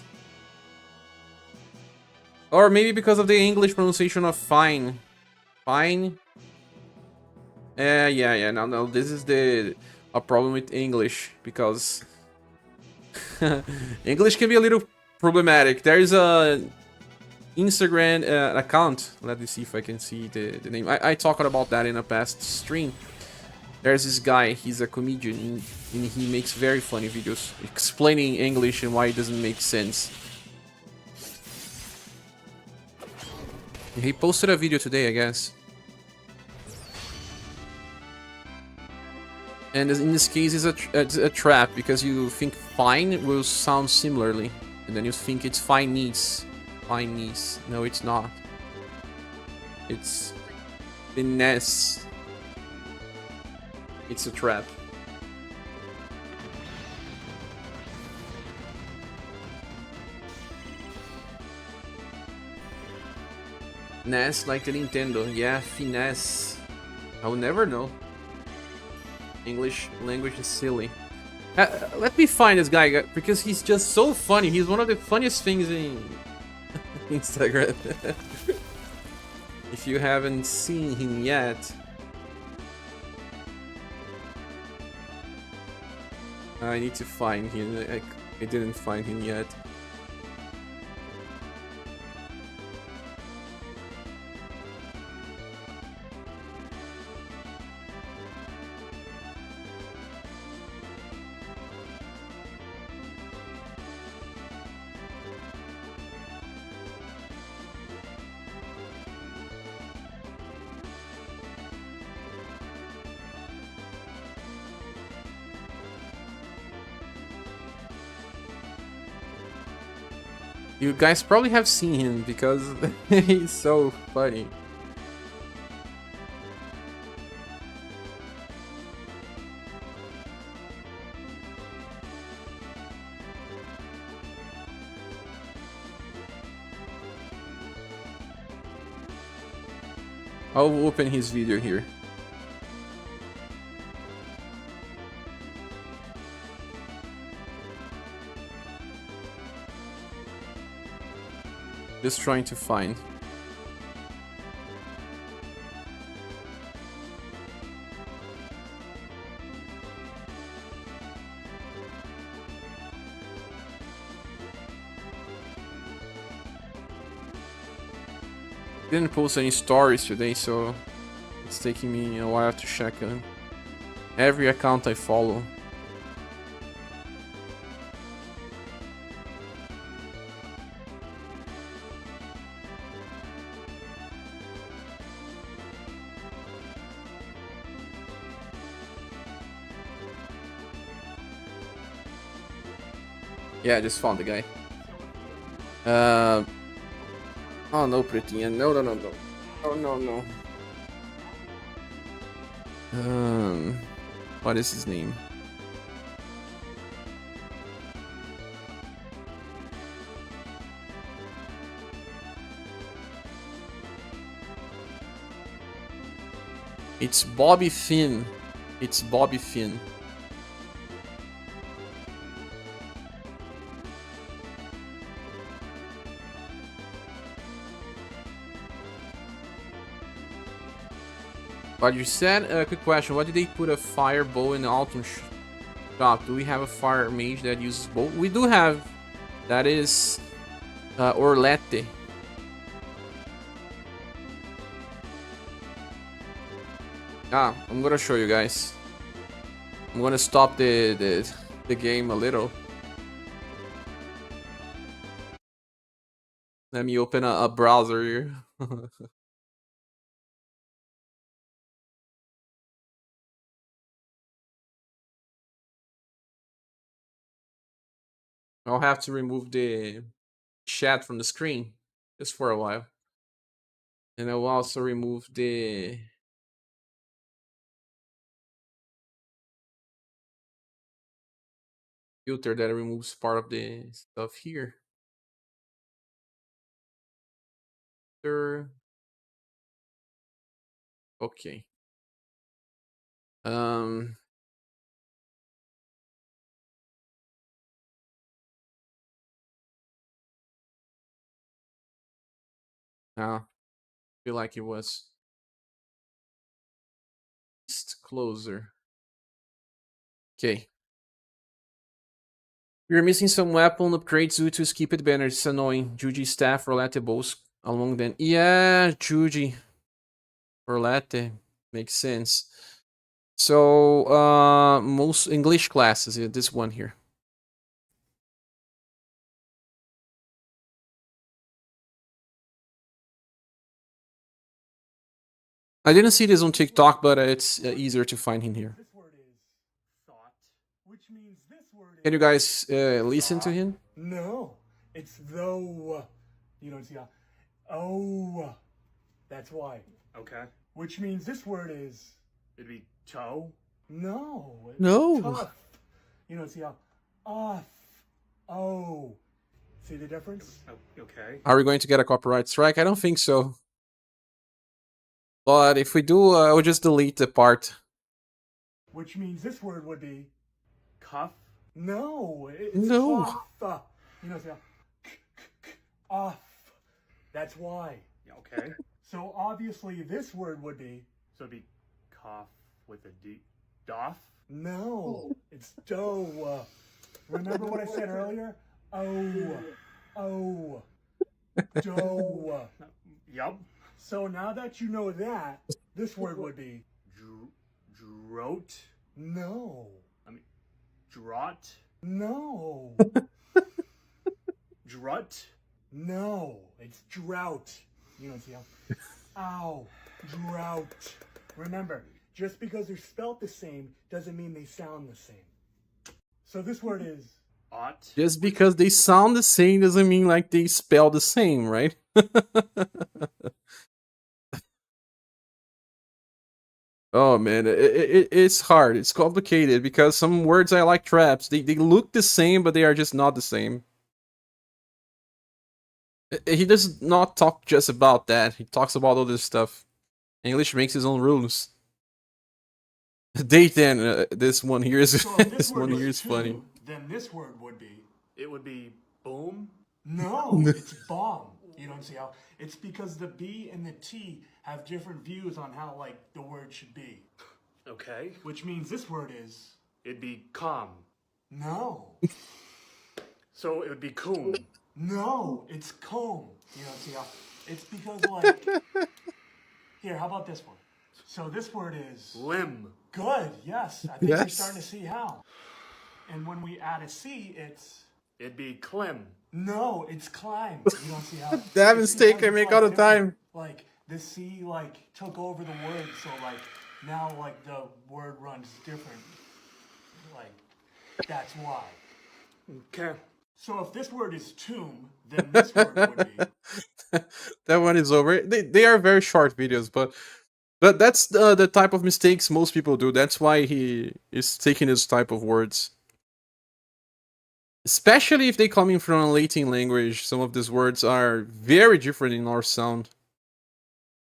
Or maybe because of the English pronunciation of fine. Fine. Yeah. No. This is a problem with English, because English can be a little problematic. There is a Instagram account. Let me see if I can see the name. I talked about that in a past stream. There's this guy, he's a comedian, and he makes very funny videos explaining English and why it doesn't make sense. He posted a video today, I guess. And in this case, it's a trap, because you think fine will sound similarly, and then you think it's fine knees. Fine knees. No, it's not. It's finesse. It's a trap. Finesse like the Nintendo. Yeah, finesse. I will never know. English language is silly. Let me find this guy, because he's just so funny. He's one of the funniest things in Instagram. If you haven't seen him yet, I need to find him. I didn't find him yet. You guys probably have seen him, because he's so funny. I'll open his video here. Just trying to find. Didn't post any stories today, so it's taking me a while to check every account I follow. Yeah, I just found the guy. Oh no, Pretinha. No. Oh no. What is his name? It's Bobby Finn. It's Bobby Finn. But you said, quick question, why did they put a fire bow in the Alton shop? Do we have a fire mage that uses bow? We do have. That is Orlette. I'm gonna show you guys. I'm gonna stop the game a little. Let me open a browser here. I'll have to remove the chat from the screen just for a while. And I will also remove the filter that removes part of the stuff here. Okay. I feel like it was just closer. Okay. We're missing some weapon upgrades due to skipped banners. It's annoying. Juji staff, Rolette bows along then. Yeah, Juji. Rolette. Makes sense. So, most English classes, this one here. I didn't see this on TikTok, but it's easier to find him here. Can you guys listen to him? No, it's though. You don't see how. Oh, that's why. Okay. Which means this word is. It'd be toe. No. No. Tough. You don't see how. Oh. See the difference? Okay. Are we going to get a copyright strike? I don't think so. But if we do, I will just delete the part. Which means this word would be cuff. No, it's no. Off. You know, so off. That's why. Okay. So obviously this word would be. So it'd be cough with a D. Doff? No, it's dough. Remember what I said earlier? Oh. Dough. Yup. So now that you know that, this word would be drought. No. I mean, draught. No. Drut. No, it's drought. You don't see how. Ow, drought. Remember, just because they're spelt the same doesn't mean they sound the same. So this word is ought. Just because they sound the same doesn't mean like they spell the same, right? Oh man, it's hard. It's complicated because some words I like traps. They look the same, but they are just not the same. He does not talk just about that. He talks about other stuff. English makes his own rules. Date then. This one here is so this one here is funny. Then this word would be. It would be boom. No, it's bomb. You don't see how. It's because the B and the T have different views on how like the word should be. Okay. Which means this word is. It'd be calm. No. So it would be coom. No, it's comb. You don't see how. It's because like. Here, how about this one? So this word is limb. Good. Yes, I think you're starting to see how. And when we add a C, it'd be clim. No, it's climb. You don't see how. That mistake I make all the time. Like the C like took over the word, so like now like the word runs different. Like that's why. Okay. So if this word is tomb, then this word would be. That one is over. They are very short videos, but But that's the type of mistakes most people do. That's why he is taking this type of words. Especially if they coming from a Latin language, some of these words are very different in our sound.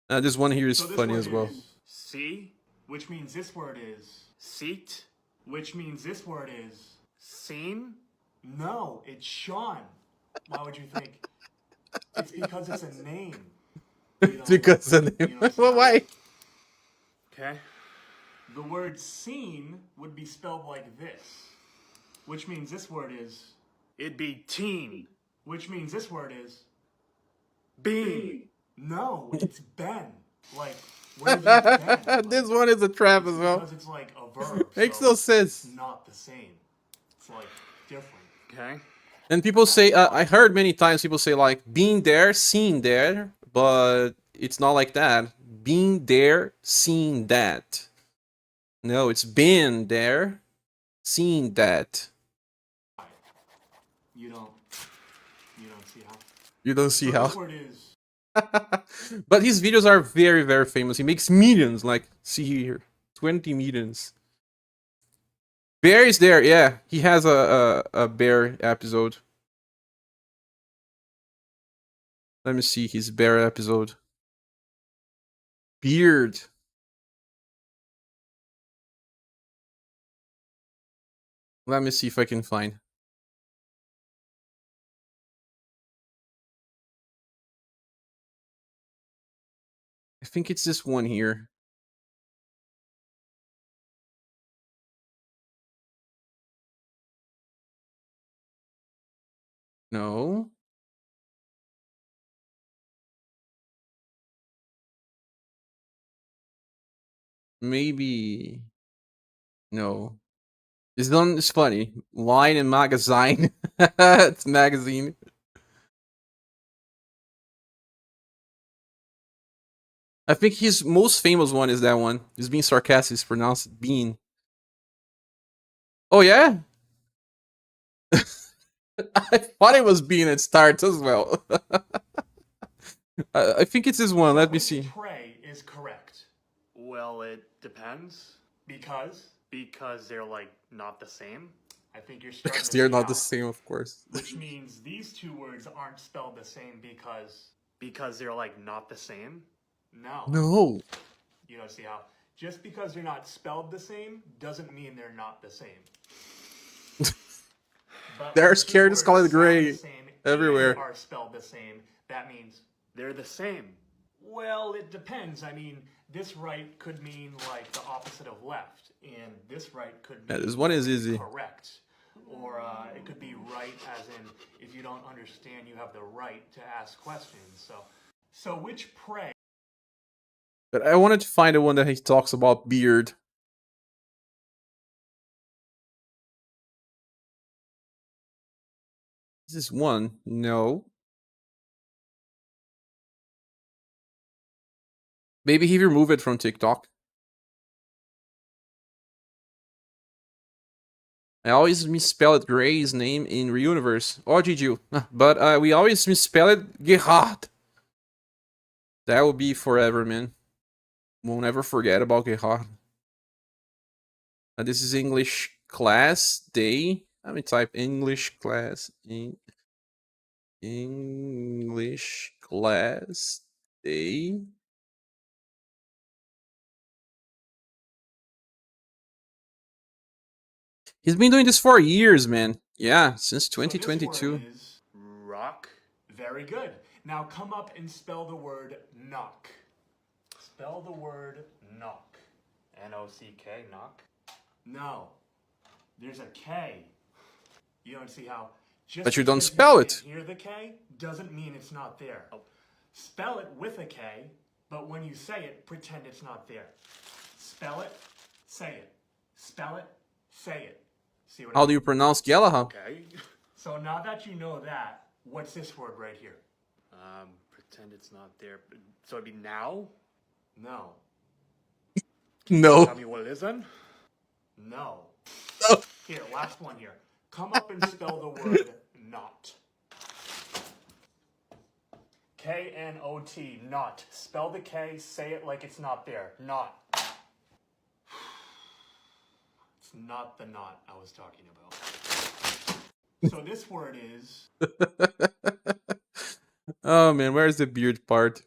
This one here is funny as well. See, which means this word is seat, which means this word is seen. No, it's Sean. Why would you think? It's because it's a name. Because the name. Well, why? Okay. The word seen would be spelled like this, which means this word is. It'd be teen, which means this word is. Bean. No, it's Ben. Like, where is it Ben? This one is a trap as well. Because it's like a verb. Makes no sense. It's not the same. It's like different. Okay. And people say, I heard many times people say like, being there, seeing there, but it's not like that. Being there, seeing that. No, it's been there, seeing that. You don't see how. You don't see how. This word is. But his videos are very, very famous. He makes millions, like, see here, 20 millions. Bear is there, yeah. He has a bear episode. Let me see his bear episode. Beard. Let me see if I can find. I think it's this one here. No. Maybe. No. This one is funny. Line and magazine. It's magazine. I think his most famous one is that one. He's being sarcastic. It's pronounced bean. Oh, yeah? I thought it was bean at start as well. I think it's this one. Let me see. Prey is correct. Well, it depends. Because they're like not the same. I think you're starting Because they're not the same, of course. Which means these two words aren't spelled the same because they're like not the same. No. You don't see how. Just because they're not spelled the same doesn't mean they're not the same. They're scared to call it gray everywhere. Are spelled the same. That means they're the same. Well, it depends. I mean, this right could mean like the opposite of left, and this right could mean this one is easy. Correct. Or it could be right as in if you don't understand, you have the right to ask questions. So which prey? But I wanted to find the one that he talks about beard. Is this one? No. Maybe he removed it from TikTok. I always misspelled Gray's name in UniverSe. Oh, GG. But we always misspell it Gerhard. That will be forever, man. Won't ever forget about Gerhard. This is English class day. Let me type English class in English class day. He's been doing this for years, man. Yeah, since 2022. So this word is rock. Very good. Now come up and spell the word knock. Spell the word knock. N-O-C-K, knock? No. There's a K. You don't see how... But you don't spell it. Hear the K doesn't mean it's not there. Spell it with a K, but when you say it, pretend it's not there. Spell it, say it. Spell it, say it. See what How do you pronounce Galahad? Okay. So now that you know that, what's this word right here? Pretend it's not there. So it'd be now? No. No. Tell me what it is then? No. No. Here, last one here. Come up and spell the word not. K-N-O-T, not. Spell the K, say it like it's not there. Not. It's not the knot I was talking about. So this word is... Oh man, where's the beard part?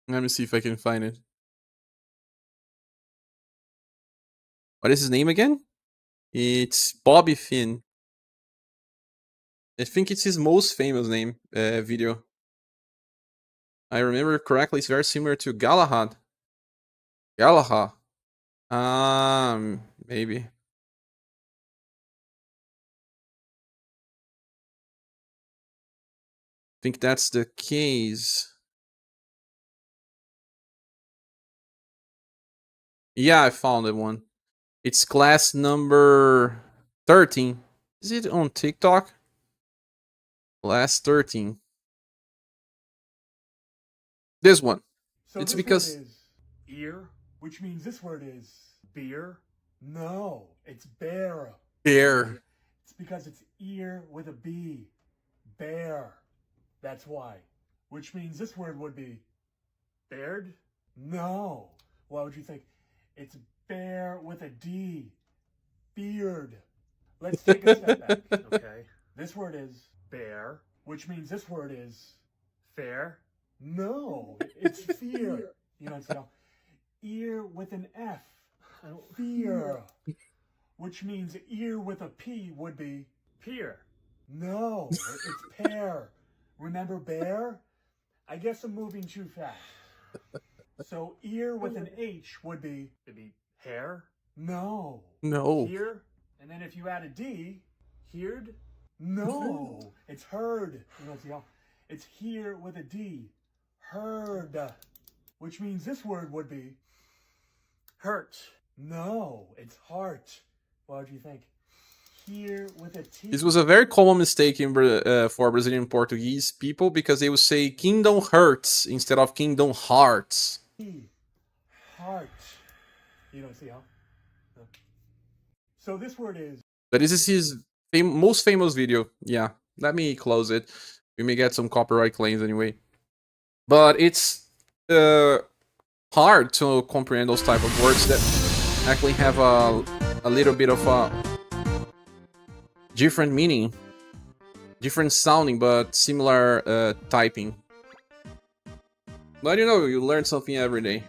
Let me see if I can find it. What is his name again? It's Bobby Finn. I think it's his most famous name video. I remember correctly, it's very similar to Galahad. Galahad. Maybe. I think that's the case. Yeah, I found that one. It's class number 13. Is it on TikTok? Class 13. This one. So It's this because... word is ear, which means this word is beer. No, it's bear. Bear. It's because it's ear with a B. Bear. That's why. Which means this word would be bared? No. What would you think? It's bear with a D. Beard. Let's take a step back, okay? This word is bear, which means this word is fair. No, it's fear. You know, so ear with an F. Fear. Which means ear with a P would be pear. No, it's pear. Remember bear? I guess I'm moving too fast. So ear with an H would be, it'd be hair? No. No. Here, and then if you add a D, heard? No, it's heard. You know, see how it's here with a D. Heard. Which means this word would be hurt. No, it's heart. What do you think? Here with a T. This was a very common mistake in for Brazilian Portuguese people because they would say Kingdom Hurts instead of Kingdom Hearts. Heart. You don't see how? No. So this word is... But this is his most famous video. Yeah, let me close it. We may get some copyright claims anyway. But it's hard to comprehend those type of words that actually have a little bit of a different meaning, different sounding, but similar typing. But you know, you learn something every day.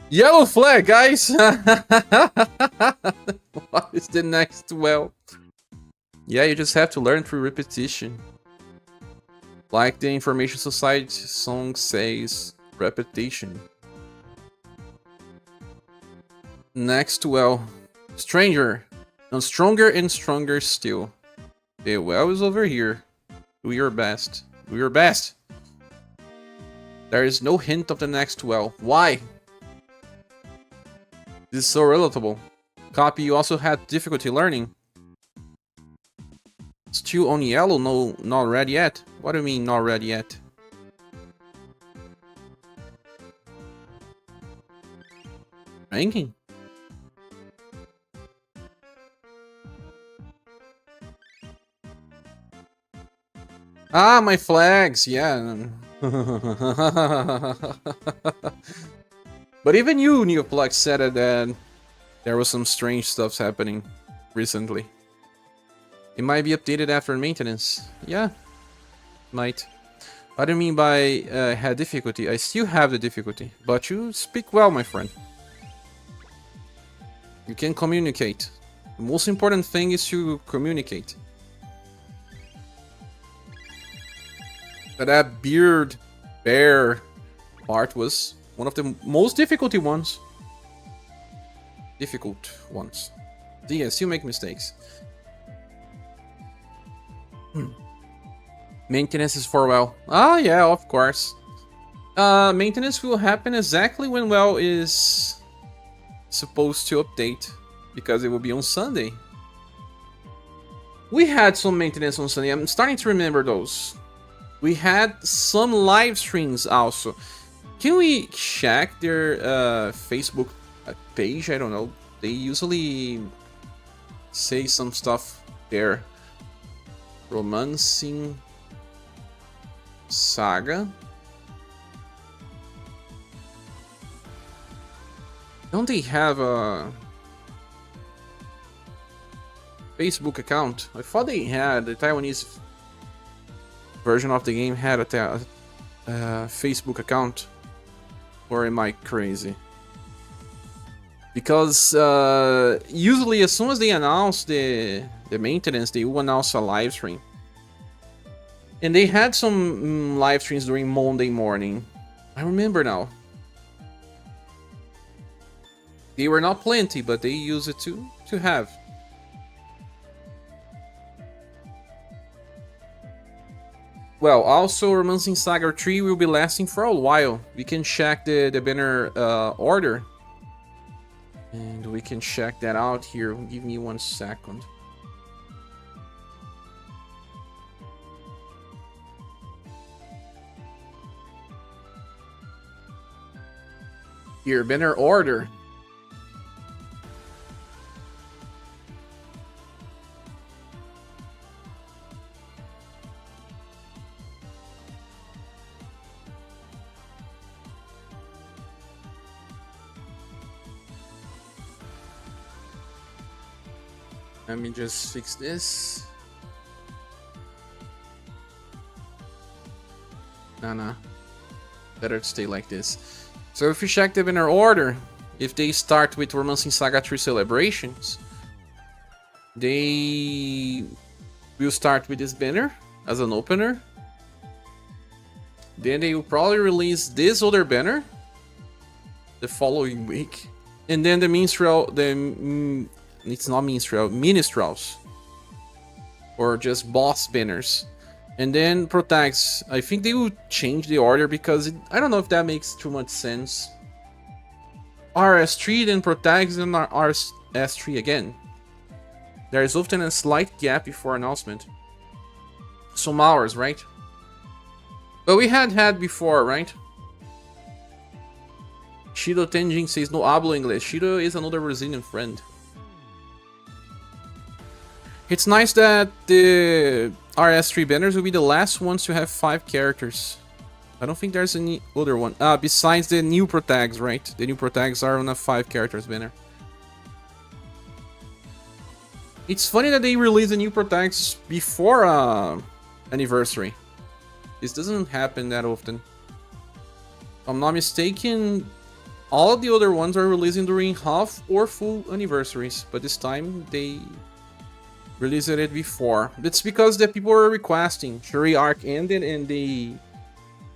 Yellow flag, guys! What is the next well? Yeah, you just have to learn through repetition. Like the Information Society song says, repetition. Next well. Stranger. And stronger and stronger still. The well is over here. Do your best. Do your best. There is no hint of the next well. Why? This is so relatable. Copy, you also had difficulty learning. Still on yellow? No, not red yet. What do you mean not red yet? Ranking? Ah, my flags, yeah. But even you, Neoplex, said that there was some strange stuff happening recently. It might be updated after maintenance. Yeah, might. What do you mean by had difficulty? I still have the difficulty, but you speak well, my friend. You can communicate. The most important thing is to communicate. But that beard bear part was one of the most difficult ones. Yes, you make mistakes. Maintenance is for well. Ah, yeah, of course. Maintenance will happen exactly when well is supposed to update, because it will be on Sunday. We had some maintenance on Sunday. I'm starting to remember those. We had some live streams also. Can we check their Facebook page? I don't know. They usually say some stuff there. Romancing SaGa. Don't they have a Facebook account? I thought they had. The Taiwanese version of the game had a Facebook account. Or am I crazy? Because usually as soon as they announce the maintenance, they will announce a live stream. And they had some live streams during Monday morning. I remember now. They were not plenty, but they use it to have. Well, also Romancing SaGa 3 will be lasting for a while. We can check the banner order. And we can check that out here. Give me 1 second. Here, banner order. Let me just fix this. Nah. Better to stay like this. So if you check them in our order, if they start with Romancing SaGa 3 celebrations, they will start with this banner as an opener. Then they will probably release this other banner the following week. And then the minstrel, it's not minstrel, minstrels. Or just boss banners. And then protags. I think they will change the order because I don't know if that makes too much sense. RS3, then protags, and RS3 again. There is often a slight gap before announcement. Some hours, right? But we had before, right? Shido Tenjin says no hablo English. Shido is another Brazilian friend. It's nice that the RS3 banners will be the last ones to have 5 characters. I don't think there's any other one. Besides the new protags, right? The new protags are on a 5 characters banner. It's funny that they release the new protags before anniversary. This doesn't happen that often. If I'm not mistaken, all of the other ones are releasing during half or full anniversaries. But this time they released it before. It's because the people were requesting. Shuri arc ended and they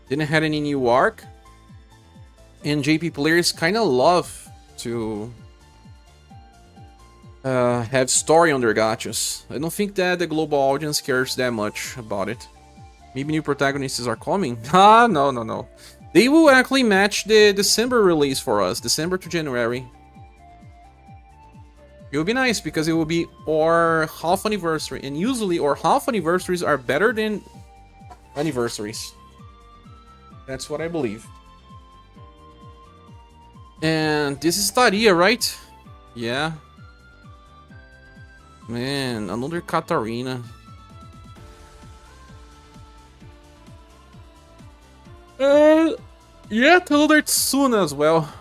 didn't have any new arc. And JP players kind of love to have story on their gachas. I don't think that the global audience cares that much about it. Maybe new protagonists are coming. No. They will actually match the December release for us. December to January. It will be nice because it will be our half anniversary. And usually our half anniversaries are better than anniversaries. That's what I believe. And this is Taria, right? Yeah. Man, another Katarina. Yeah, another Tsuna as well.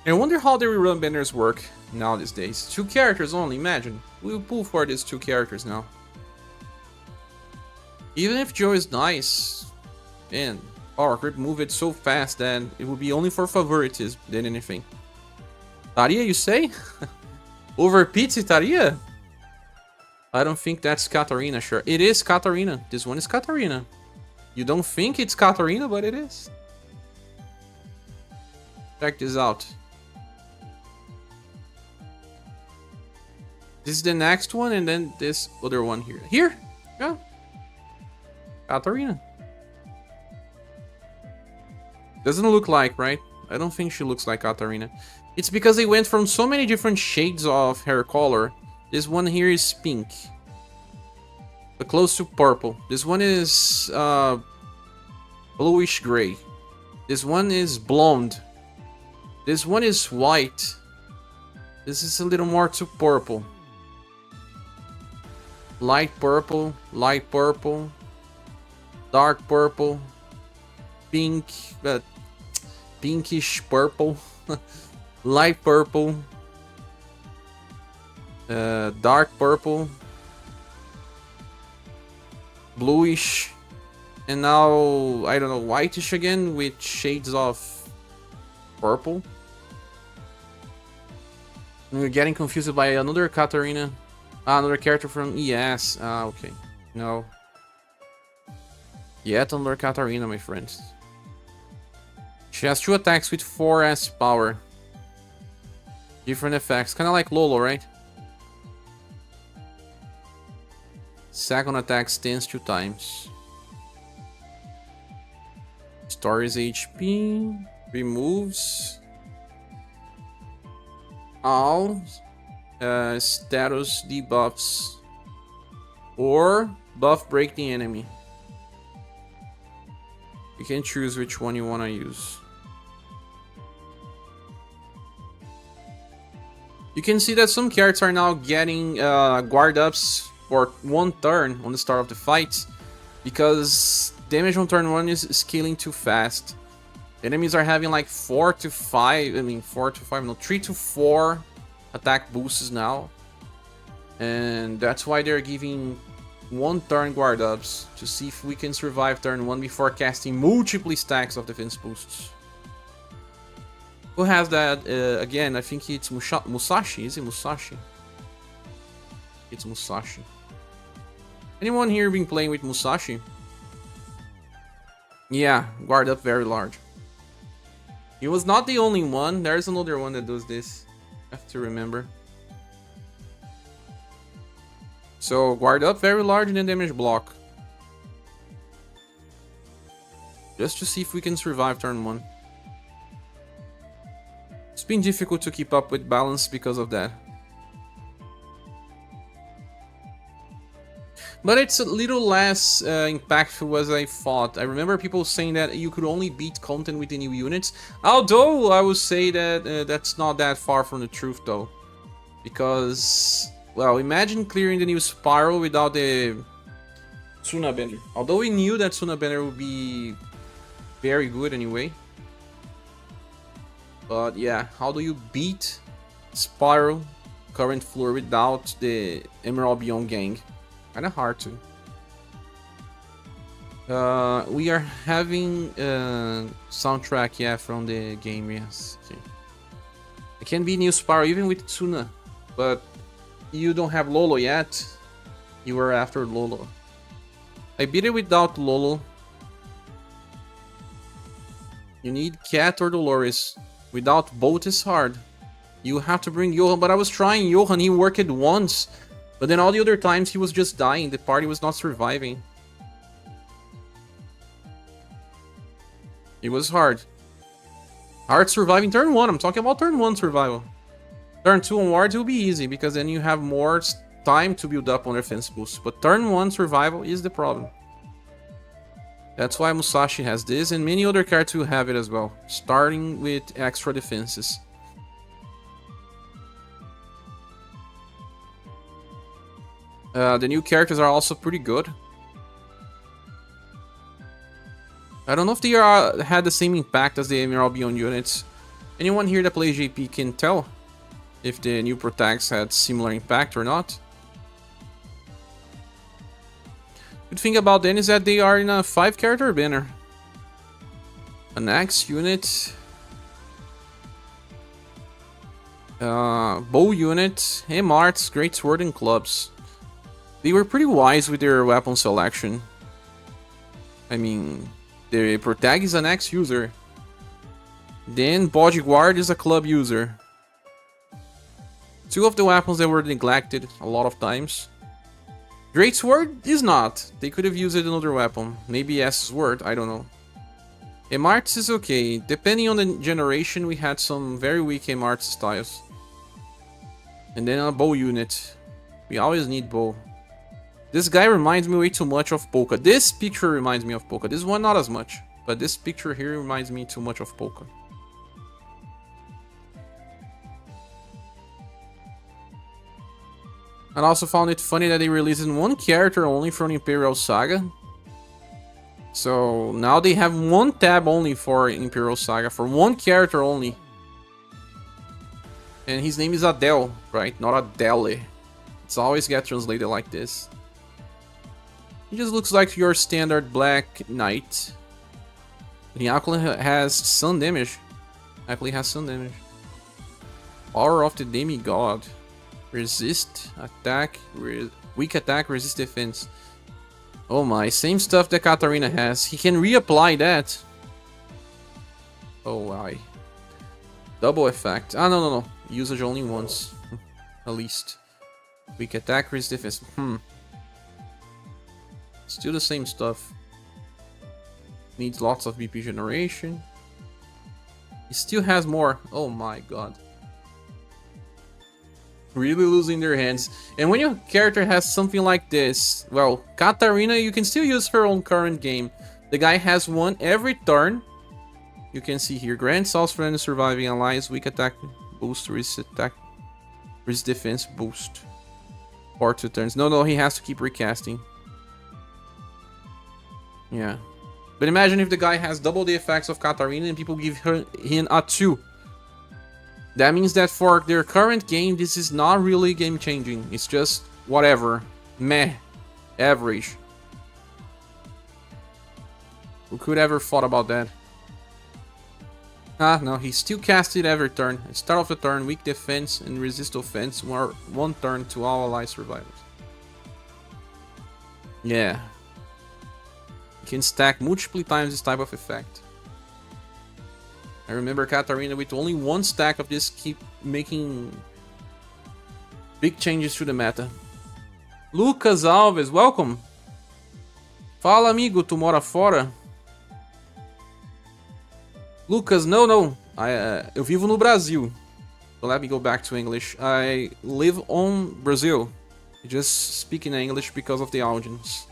I wonder how the rerun banners work now these days. 2 characters only, imagine. We'll pull for these 2 characters now. Even if Joe is nice, man, power creep move it so fast that it will be only for favorites than anything. Taria, you say? Over Pizza Taria? I don't think that's Katarina, sure. It is Katarina. This one is Katarina. You don't think it's Katarina, but it is. Check this out. This is the next one, and then this other one here. Here! Yeah. Katarina. Doesn't look like, right? I don't think she looks like Katarina. It's because they went from so many different shades of hair color. This one here is pink. but close to purple. This one is bluish gray. This one is blonde. This one is white. This is a little more to purple. Light purple, dark purple, pink, but pinkish purple, light purple, dark purple, bluish, and now, I don't know, whitish again with shades of purple. And we're getting confused by another Katarina. Another character from ES. Okay. No. Yet another Katarina, my friends. She has 2 attacks with 4S power. Different effects. Kind of like Lolo, right? Second attack stands 2 times. Stars HP. Removes all status debuffs or buff break the enemy. You can choose which one you want to use. You can see that some characters are now getting guard ups for 1 turn on the start of the fight, because damage on turn 1 is scaling too fast. Enemies are having like 3 to 4 attack boosts now, and that's why they're giving 1 turn guard ups to see if we can survive turn 1 before casting multiple stacks of defense boosts. Who has that again? I think it's Musashi. Is it Musashi? It's Musashi. Anyone here been playing with Musashi? Yeah, guard up very large. He was not the only one. There's another one that does this. I have to remember. So guard up very large and then damage block. Just to see if we can survive turn 1. It's been difficult to keep up with balance because of that. But it's a little less impactful as I thought. I remember people saying that you could only beat content with the new units. Although I would say that that's not that far from the truth though. Because, well, imagine clearing the new Spiral without the Tsuna Banner. Although we knew that Tsuna Banner would be very good anyway. But yeah, how do you beat Spiral Current Floor without the Emerald Beyond gang? Kinda hard to. We are having soundtrack, yeah, from the game, yes. Okay. It can be new Spiral even with Tsuna, but you don't have Lolo yet. You were after Lolo. I beat it without Lolo. You need Cat or Dolores. Without both is hard. You have to bring Johan, but I was trying Johan, he worked once. But then all the other times he was just dying, the party was not surviving. It was hard. Hard surviving turn 1, I'm talking about turn 1 survival. Turn 2 onwards will be easy, because then you have more time to build up on defense boosts. But turn 1 survival is the problem. That's why Musashi has this, and many other characters will have it as well. Starting with extra defenses. The new characters are also pretty good. I don't know if they had the same impact as the Emerald Beyond units. Anyone here that plays JP can tell if the new protags had similar impact or not. Good thing about them is that they are in a 5-character banner. An axe unit. Bow unit. Arts, Great Sword, and clubs. They were pretty wise with their weapon selection. I mean, the protag is an axe user. Then bodyguard is a club user. 2 of the weapons that were neglected a lot of times. Great Sword is not. They could have used another weapon. Maybe S Sword, I don't know. Marts is okay. Depending on the generation, we had some very weak Marts styles. And then a bow unit. We always need bow. This guy reminds me way too much of Polka. This picture reminds me of Polka. This one not as much. But this picture here reminds me too much of Polka. I also found it funny that they released one character only from Imperial Saga. So now they have one tab only for Imperial Saga, for one character only. And his name is Adele, right? Not Adele. It's always get translated like this. He just looks like your standard black knight. And he actually has sun damage. Actually has sun damage. Power of the demigod. Resist, attack, weak attack, resist defense. Oh my, same stuff that Katarina has. He can reapply that. Oh why? Double effect. Ah, no. Usage only once. At least. Weak attack, resist defense. Still the same stuff. Needs lots of BP generation. He still has more. Oh my god. Really losing their hands. And when your character has something like this, well, Katarina, you can still use her on current game. The guy has one every turn. You can see here, grants all friends surviving allies weak attack boost, resist attack, resist defense boost. For 2 turns. No, he has to keep recasting. Yeah. But imagine if the guy has double the effects of Katarina and people give him a 2. That means that for their current game, this is not really game changing. It's just whatever. Meh. Average. Who could ever thought about that? Ah, no, he still cast it every turn. Start of the turn, weak defense and resist offense, 1 turn to all ally survivors. Yeah. You can stack multiple times this type of effect. I remember Katarina with only 1 stack of this keep making big changes to the meta. Lucas Alves, welcome! Fala, amigo, tu mora fora? Lucas, no. Eu vivo no Brasil. So let me go back to English. I live on Brazil. I just speak in English because of the audience.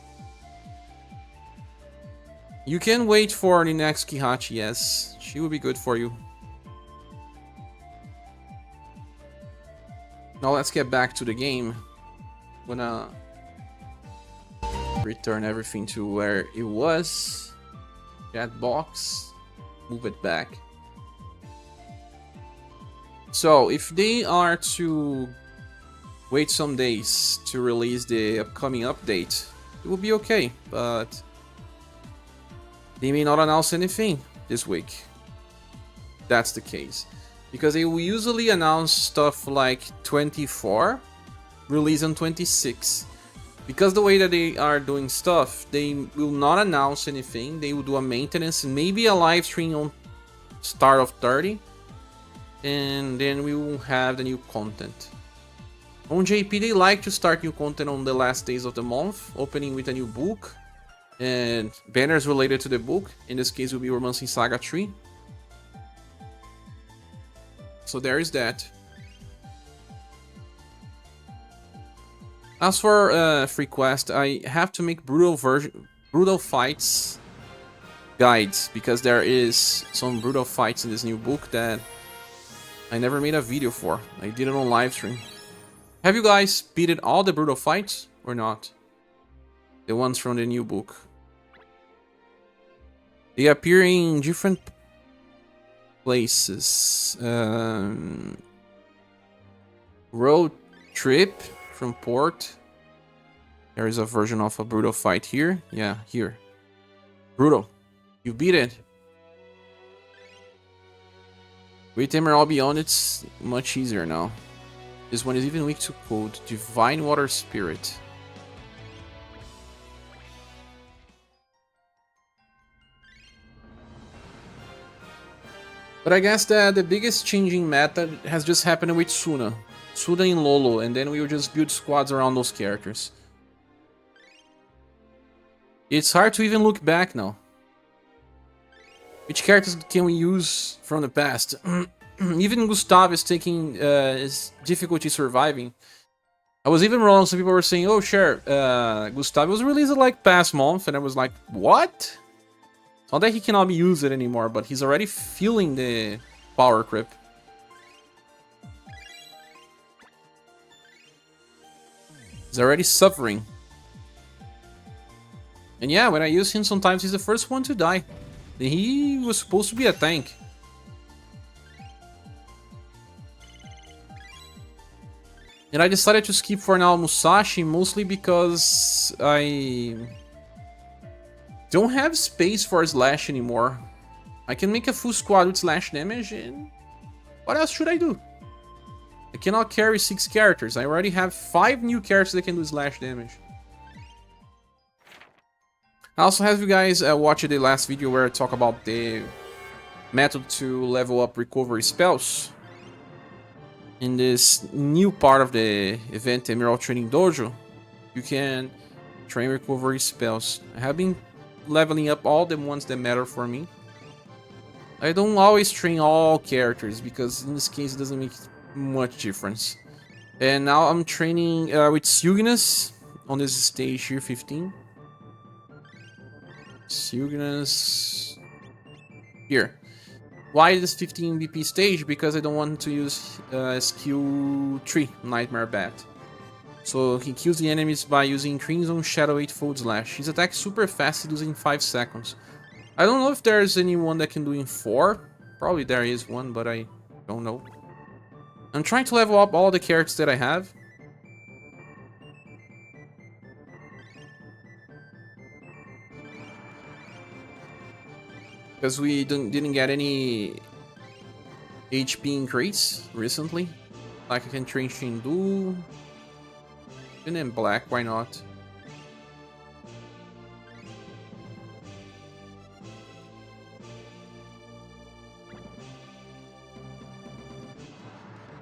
You can wait for the next Kihachi, yes. She will be good for you. Now let's get back to the game. I'm gonna return everything to where it was. Chat box. Move it back. So if they are to wait some days to release the upcoming update, it will be okay, but they may not announce anything this week. That's the case. Because they will usually announce stuff like 24, release on 26. Because the way that they are doing stuff, they will not announce anything. They will do a maintenance and maybe a live stream on start of 30. And then we will have the new content. On JP, they like to start new content on the last days of the month, opening with a new book and banners related to the book. In this case, will be Romancing Saga 3. So there is that. As for free quest, I have to make brutal fights guides because there is some brutal fights in this new book that I never made a video for. I did it on live stream. Have you guys beaten all the brutal fights or not? The ones from the new book. They appear in different places. Road trip from port. There is a version of a brutal fight here. Yeah, here. Brutal. You beat it. With Emerald Beyond, it's much easier now. This one is even weak to cold. Divine Water Spirit. But I guess that the biggest changing meta has just happened with Suna. Suna and Lolo, and then we will just build squads around those characters. It's hard to even look back now. Which characters can we use from the past? Even Gustav is taking his difficulty surviving. I was even wrong. Some people were saying, oh, sure, Gustavo was released like past month. And I was like, what? It's not that he cannot be used anymore, but he's already feeling the power creep. He's already suffering. And yeah, when I use him, sometimes he's the first one to die. He was supposed to be a tank. And I decided to skip for now Musashi, mostly because I don't have space for Slash anymore. I can make a full squad with Slash damage, and what else should I do? I cannot carry 6 characters. I already have 5 new characters that can do Slash damage. I also have you guys watch the last video where I talk about the method to level up recovery spells. In this new part of the event, Emerald Training Dojo, you can train recovery spells. I have been leveling up all the ones that matter for me. I don't always train all characters because in this case it doesn't make much difference. And now I'm training with Cygnus on this stage here, 15. Cygnus here. Why this 15 BP stage? Because I don't want to use skill 3, Nightmare Bat. So he kills the enemies by using Crimson Shadow 8-fold Slash. His attack is super fast, losing 5 seconds. I don't know if there's anyone that can do in 4. Probably there is one, but I don't know. I'm trying to level up all the characters that I have. Because we didn't get any HP increase recently. Like I can train Shindu. And then Black, why not?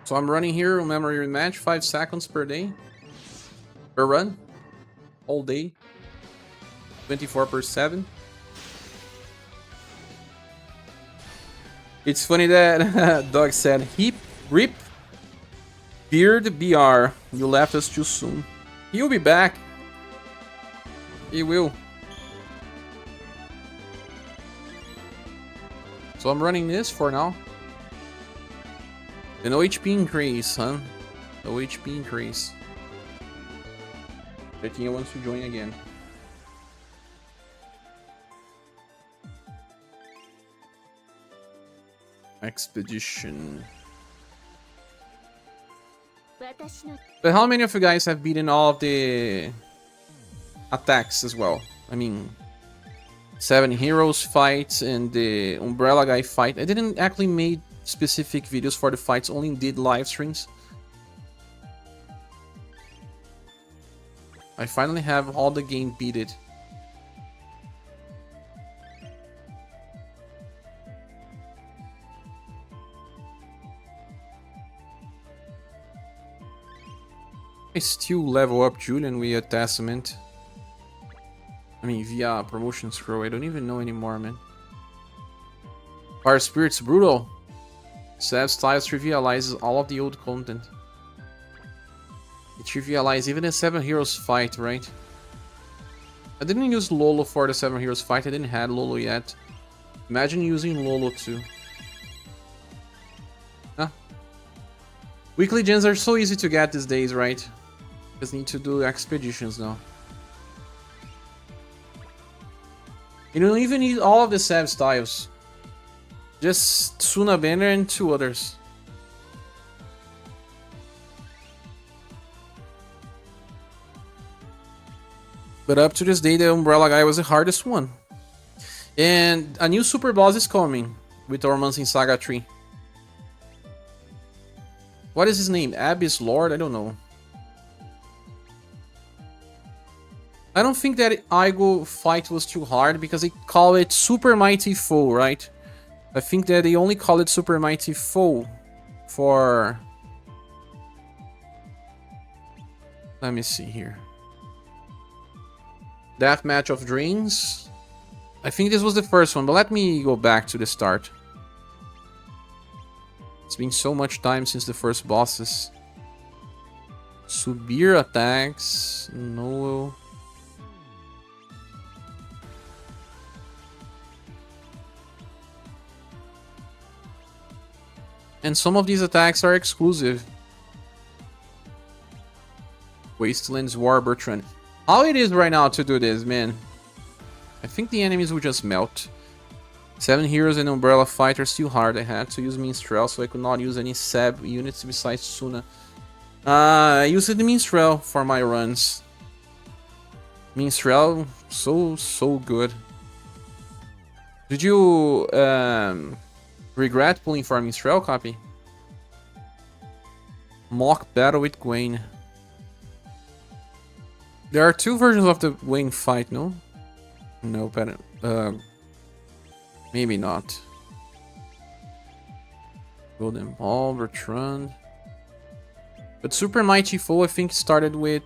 So I'm running here on memory rematch, 5 seconds per day. Per run. All day. 24/7. It's funny that Doug said, RIP Beard BR, you left us too soon. He'll be back. He will. So I'm running this for now. The no HP increase, huh? No HP increase. I think I want to join again. Expedition. But how many of you guys have beaten all of the attacks as well? I mean, 7 heroes fights and the umbrella guy fight. I didn't actually make specific videos for the fights, only did live streams. I finally have all the game beaten. I still level up Julian via Testament. I mean, via promotion scroll. I don't even know anymore, man. Fire Spirit's brutal. Seb Styles trivializes all of the old content. It trivializes even a 7 heroes fight, right? I didn't use Lolo for the 7 heroes fight. I didn't have Lolo yet. Imagine using Lolo too. Huh? Weekly gens are so easy to get these days, right? Just need to do expeditions now. You don't even need all of the Seb styles. Just Suna Banner and 2 others. But up to this day, the Umbrella guy was the hardest one. And a new super boss is coming with Romancing Saga 3. What is his name? Abyss Lord? I don't know. I don't think that Aigo fight was too hard because they call it Super Mighty Foe, right? I think that they only call it Super Mighty Foe for... Let me see here. Deathmatch of Dreams. I think this was the first one, but let me go back to the start. It's been so much time since the first bosses. Subir attacks. No. And some of these attacks are exclusive. Wastelands War Bertrand. How it is right now to do this, man? I think the enemies will just melt. 7 heroes and Umbrella Fight are still hard. I had to use Minstrel, so I could not use any Sab units besides Suna. I used the Minstrel for my runs. Minstrel, so good. Did you regret pulling for a Minstrel copy? Mock Battle with Gwen. There are 2 versions of the Gwen fight, no? No, but maybe not. Golden Ball, Bertrand. But Super Mighty Foe, I think, started with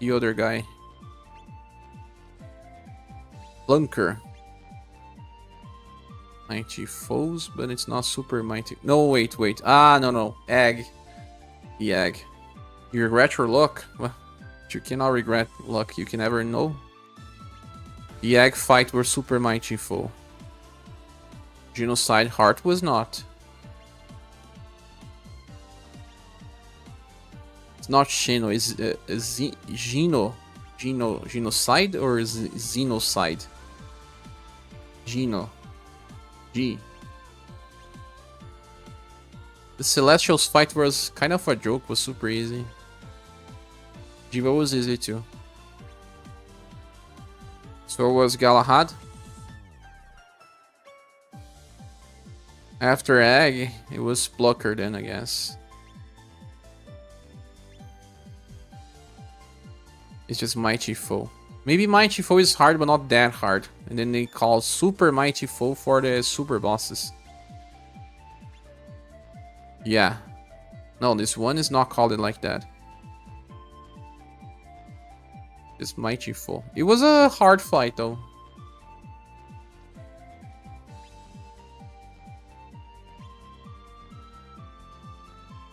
the other guy. Plunker. Mighty Foes, but it's not Super Mighty. No, wait. Ah, no. Egg. The egg. You regret your luck? Well, you cannot regret luck. You can never know. The egg fight were Super Mighty Foe. Genocide Heart was not. It's not Shino, it's Genocide or Xenocide? Geno. G. The Celestials fight was kind of a joke, was super easy. Jiva was easy too. So was Galahad. After Egg, it was Plucker then, I guess. It's just Mighty Foe. Maybe Mighty Foe is hard, but not that hard. And then they call Super Mighty Foe for the super bosses. Yeah. No, this one is not called it like that. It's Mighty Foe. It was a hard fight though.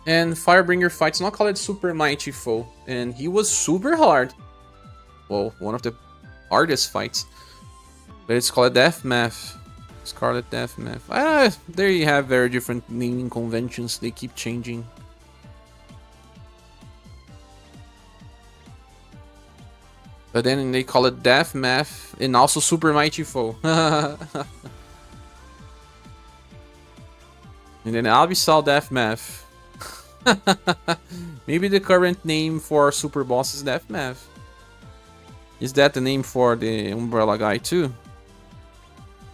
And Firebringer fight's not called it Super Mighty Foe. And he was super hard. Well, one of the hardest fights. But it's called Death Math. Scarlet Death Math. There you have very different naming conventions. They keep changing. But then they call it Death Math and also Super Mighty Foe. And then Abyssal Death Math. Maybe the current name for super boss is Death Math. Is that the name for the Umbrella guy too?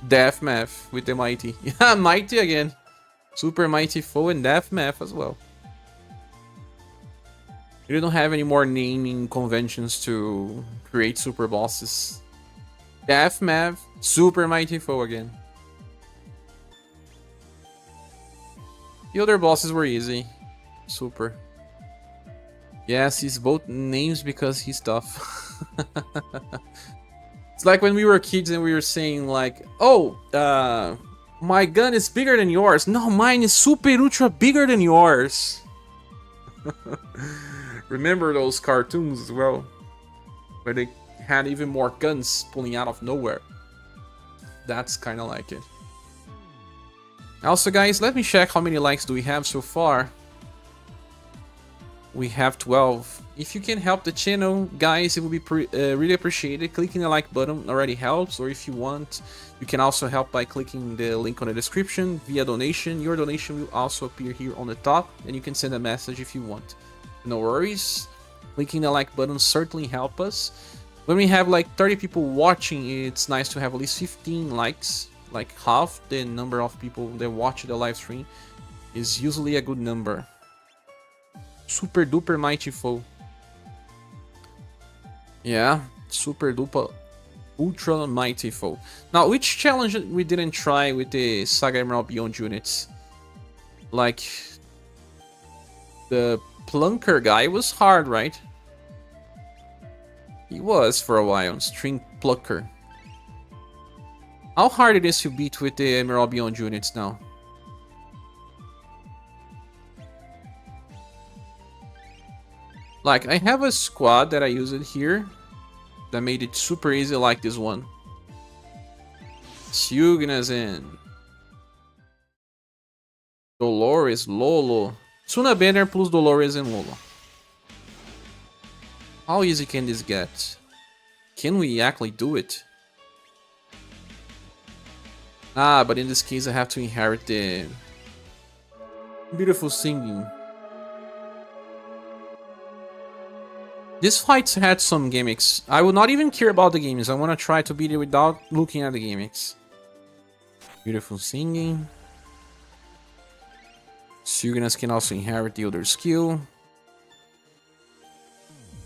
Death Math with the Mighty. Yeah, Mighty again. Super Mighty Foe and Death Math as well. You don't have any more naming conventions to create super bosses. Death Math, Super Mighty Foe again. The other bosses were easy. Super. Yes, he's both names because he's tough. It's like when we were kids and we were saying like, oh, my gun is bigger than yours. No, mine is super ultra bigger than yours. Remember those cartoons as well? Where they had even more guns pulling out of nowhere. That's kind of like it. Also guys, let me check how many likes do we have so far. We have 12. If you can help the channel, guys, it would be really appreciated. Clicking the like button already helps, or if you want, you can also help by clicking the link on the description via donation. Your donation will also appear here on the top, and you can send a message if you want. No worries. Clicking the like button certainly help us. When we have like 30 people watching, it's nice to have at least 15 likes. Like half the number of people that watch the live stream is usually a good number. Super duper Mighty Foe. Yeah, super duper ultra Mighty Foe. Now, which challenge we didn't try with the SaGa Emerald Beyond units? Like, the Plunker guy was hard, right? He was for a while, String Plucker. How hard it is to beat with the Emerald Beyond units now? Like, I have a squad that I use it here that made it super easy, like this one. Syugna's in. Dolores, Lolo. Tsuna Banner plus Dolores and Lolo. How easy can this get? Can we actually do it? Ah, but in this case I have to inherit the beautiful singing. This fight had some gimmicks. I would not even care about the gimmicks. I want to try to beat it without looking at the gimmicks. Beautiful singing. Syugnas can also inherit the other skill.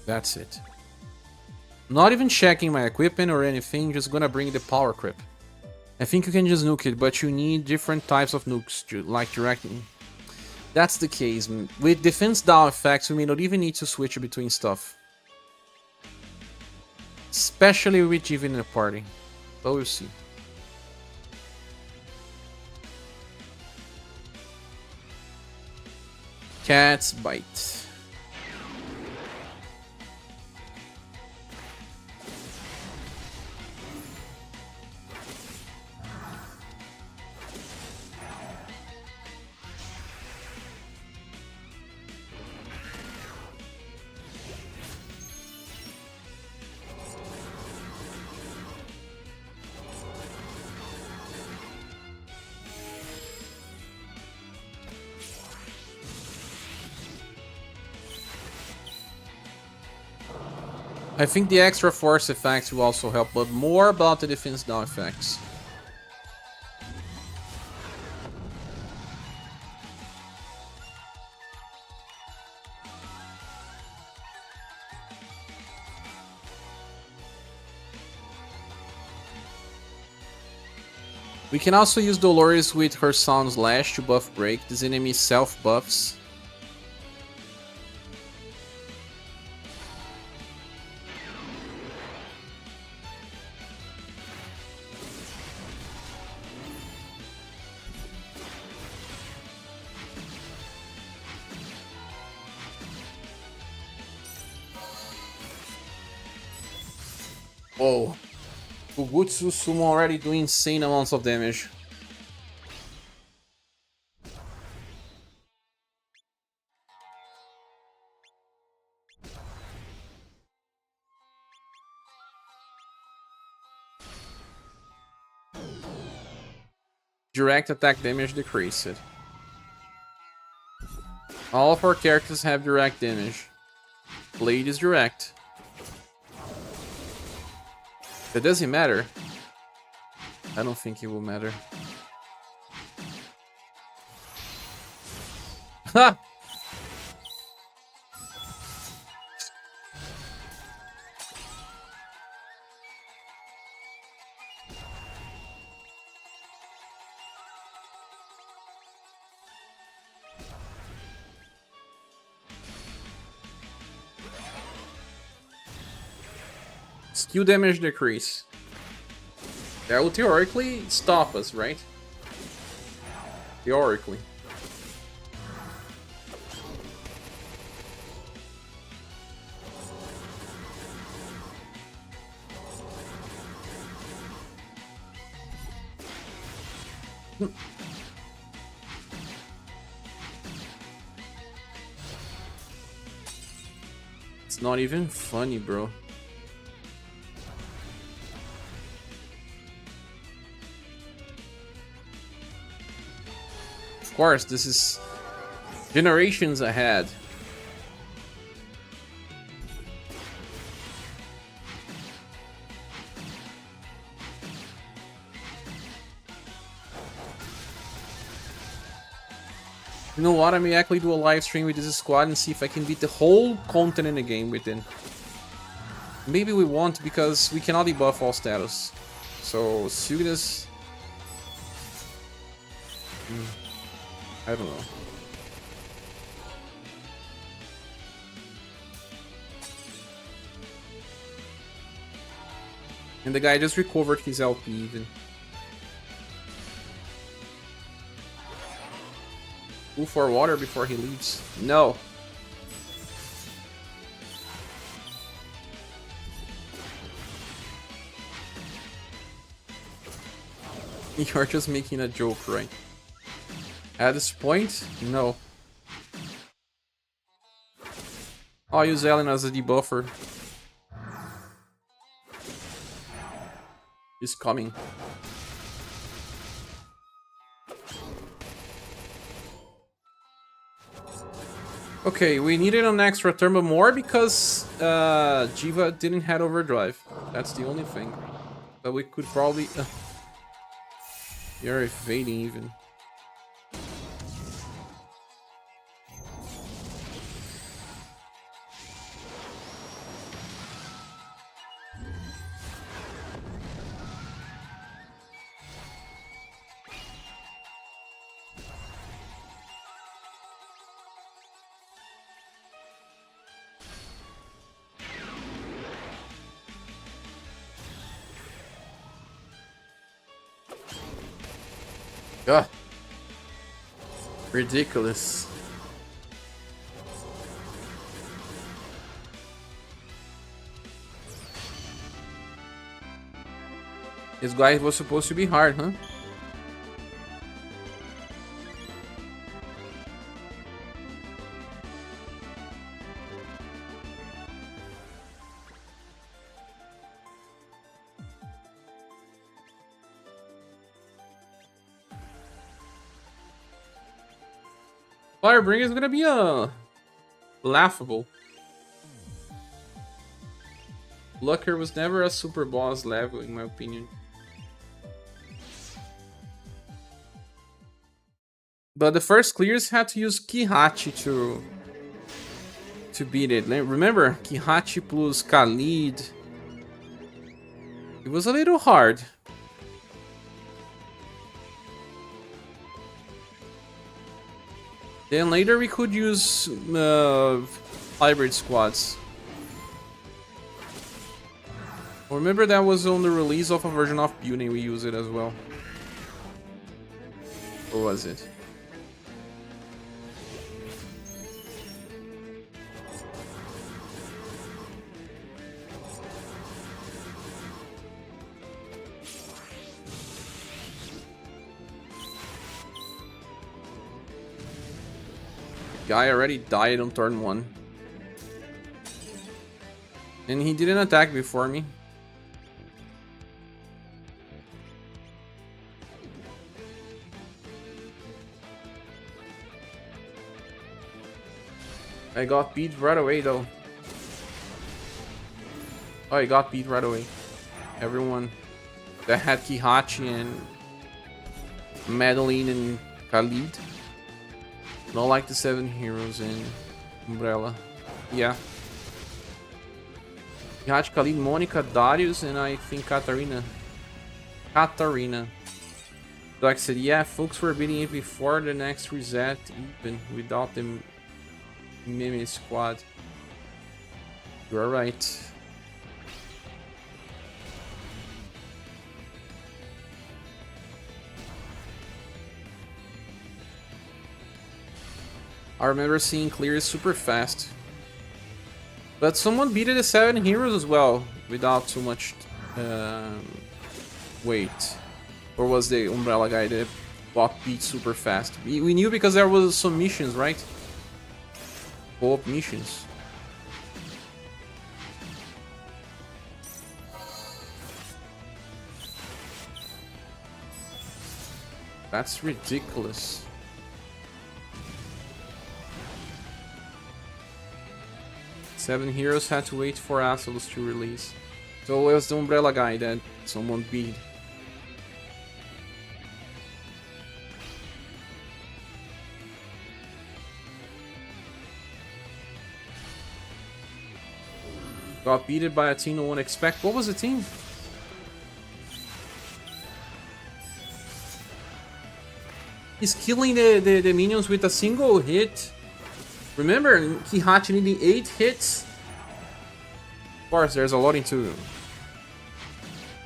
That's it. Not even checking my equipment or anything, just gonna bring the power creep. I think you can just nuke it, but you need different types of nukes, like directing. That's the case. With defense down effects, we may not even need to switch between stuff. Especially with even in a party. But we'll see. Cat's bite. I think the extra force effects will also help, but more about the defense down effects. We can also use Dolores with her Sound Slash to buff break. This enemy self-buffs. Oh, Fugutsu Sumo already doing insane amounts of damage. Direct attack damage decreased. All of our characters have direct damage. Blade is direct. It doesn't matter. I don't think it will matter. Ha! Skill damage decrease. That will theoretically stop us, right? Theoretically. It's not even funny, bro. Of course, this is generations ahead. You know what? I may actually do a live stream with this squad and see if I can beat the whole content in the game within. Maybe we won't because we cannot debuff all status. So, Syugna's... I don't know. And the guy just recovered his LP even. Go for water before he leaves. No. You're just making a joke, right? At this point, no. I'll use Ellen as a debuffer. He's coming. Okay, we needed an extra turn, but more because Jiva didn't have overdrive. That's the only thing. But we could probably... You're evading even. Ugh. Ridiculous. This guy was supposed to be hard, huh? Firebringer is gonna be laughable. Lucker was never a super boss level, in my opinion. But the first clears had to use Kihachi to beat it. Remember, Kihachi plus Khalid. It was a little hard. Then later we could use hybrid squads. Remember that was on the release of a version of Bune, we use it as well. Or was it? Guy already died on turn 1. And he didn't attack before me. I got beat right away though. Oh, I got beat right away. Everyone that had Kihachi and Madeline and Khalid. Not like the 7 heroes in Umbrella. Yeah. Kihachi, Khalid, Monica, Darius, and I think Katarina. Like said, yeah, folks were beating it before the next reset, even without the Mimi squad. You're right. I remember seeing clears super fast. But someone beat the 7 heroes as well, without too much weight. Or was the Umbrella guy that got beat super fast? We knew because there was some missions, right? Co-op missions. That's ridiculous. Seven heroes had to wait for Absolus to release. So it was the Umbrella guy that someone beat. Got beaten by a team no one expect. What was the team? He's killing the minions with a single hit. Remember, Kihachi needing 8 hits? Of course, there's a lot into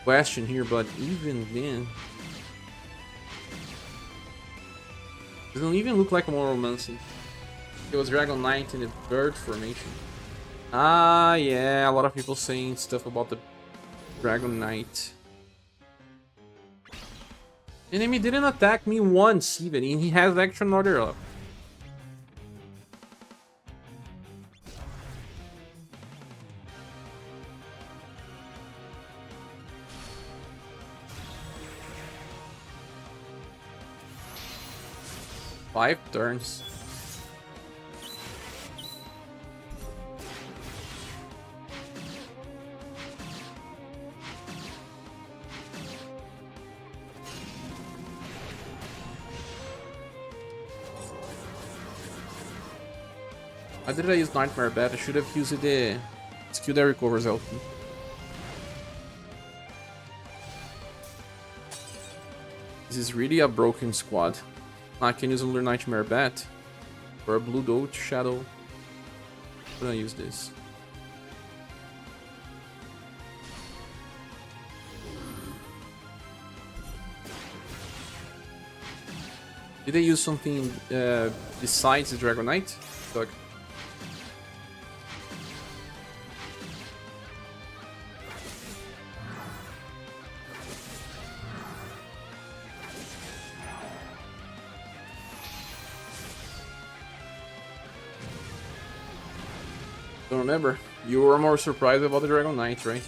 question here, but even then... Doesn't even look like a more romancing. It was Dragon Knight in the bird formation. Ah, yeah, a lot of people saying stuff about the Dragon Knight. Enemy didn't attack me once even, and he has extra order up. Five turns. Why did I use Nightmare Bat? I should have used the skill that recovers health. This is really a broken squad. I can use another Nightmare Bat or a Blue Goat Shadow. I'm gonna use this. Did they use something besides the Dragonite? Fuck. Don't remember. You were more surprised about the Dragonite, right?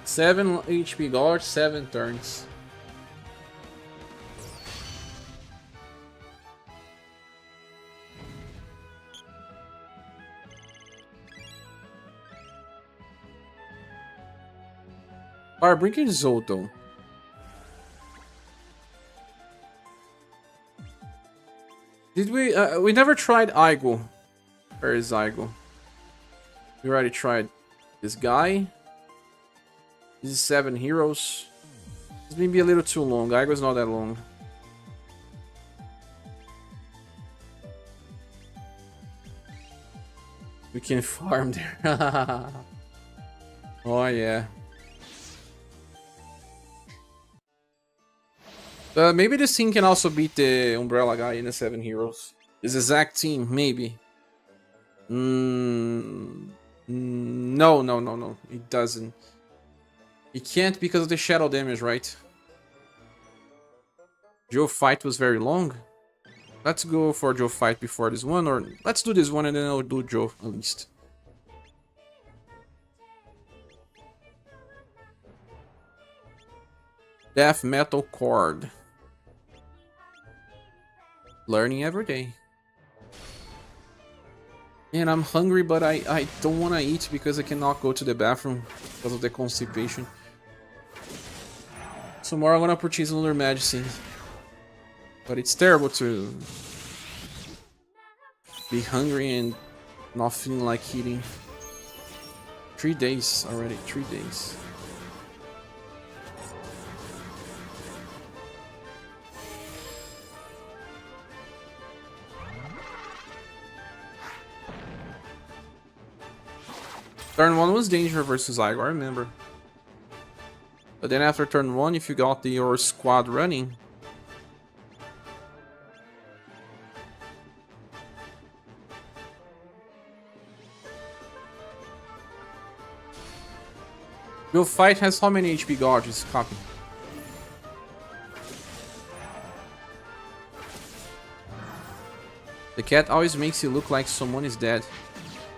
Seven HP guard, 7 turns. Alright, bring in Zoto. Did we never tried Aigo. Where is Aigo? We already tried this guy. This is 7 heroes. This may be a little too long. Aigo's not that long. We can farm there. Oh yeah. Maybe this team can also beat the Umbrella guy in the 7 heroes. This exact team, maybe. No. It doesn't. It can't because of the shadow damage, right? Joe fight was very long. Let's go for Joe fight before this one, or let's do this one and then I'll do Joe at least. Death Metal Cord. Learning every day. And I'm hungry, but I don't want to eat because I cannot go to the bathroom because of the constipation. Tomorrow I'm gonna purchase another medicine. But it's terrible to be hungry and not feeling like eating. 3 days already, 3 days. Turn 1 was danger versus Aigo, I remember. But then after turn 1, if you got your squad running, your fight has how many HP guards? Copy. The cat always makes it look like someone is dead.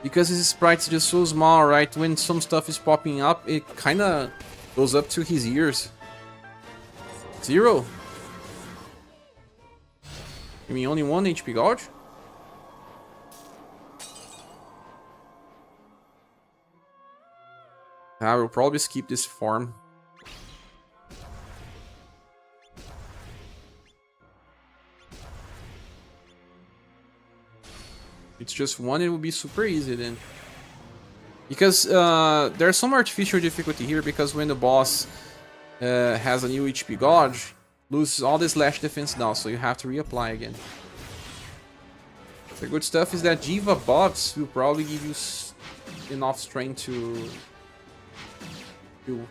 Because his sprite's just so small, right? When some stuff is popping up, it kinda goes up to his ears. 0. You mean only 1 HP guard? I will probably skip this farm. It's just 1, it would be super easy then. Because there's some artificial difficulty here because when the boss has a new HP gauge, loses all the slash defense now, so you have to reapply again. The good stuff is that Jiva buffs will probably give you enough strength to kill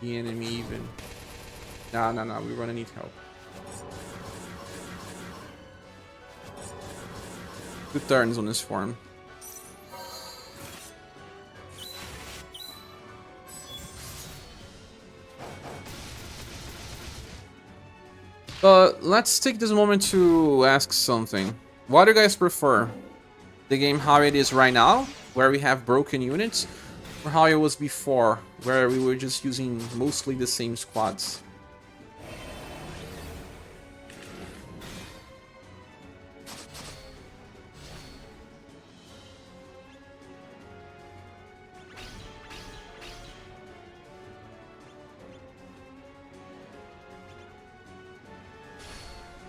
the enemy even. Nah, we're gonna need help. 2 turns on this form. Let's take this moment to ask something. What do you guys prefer? The game how it is right now, where we have broken units, or how it was before, where we were just using mostly the same squads?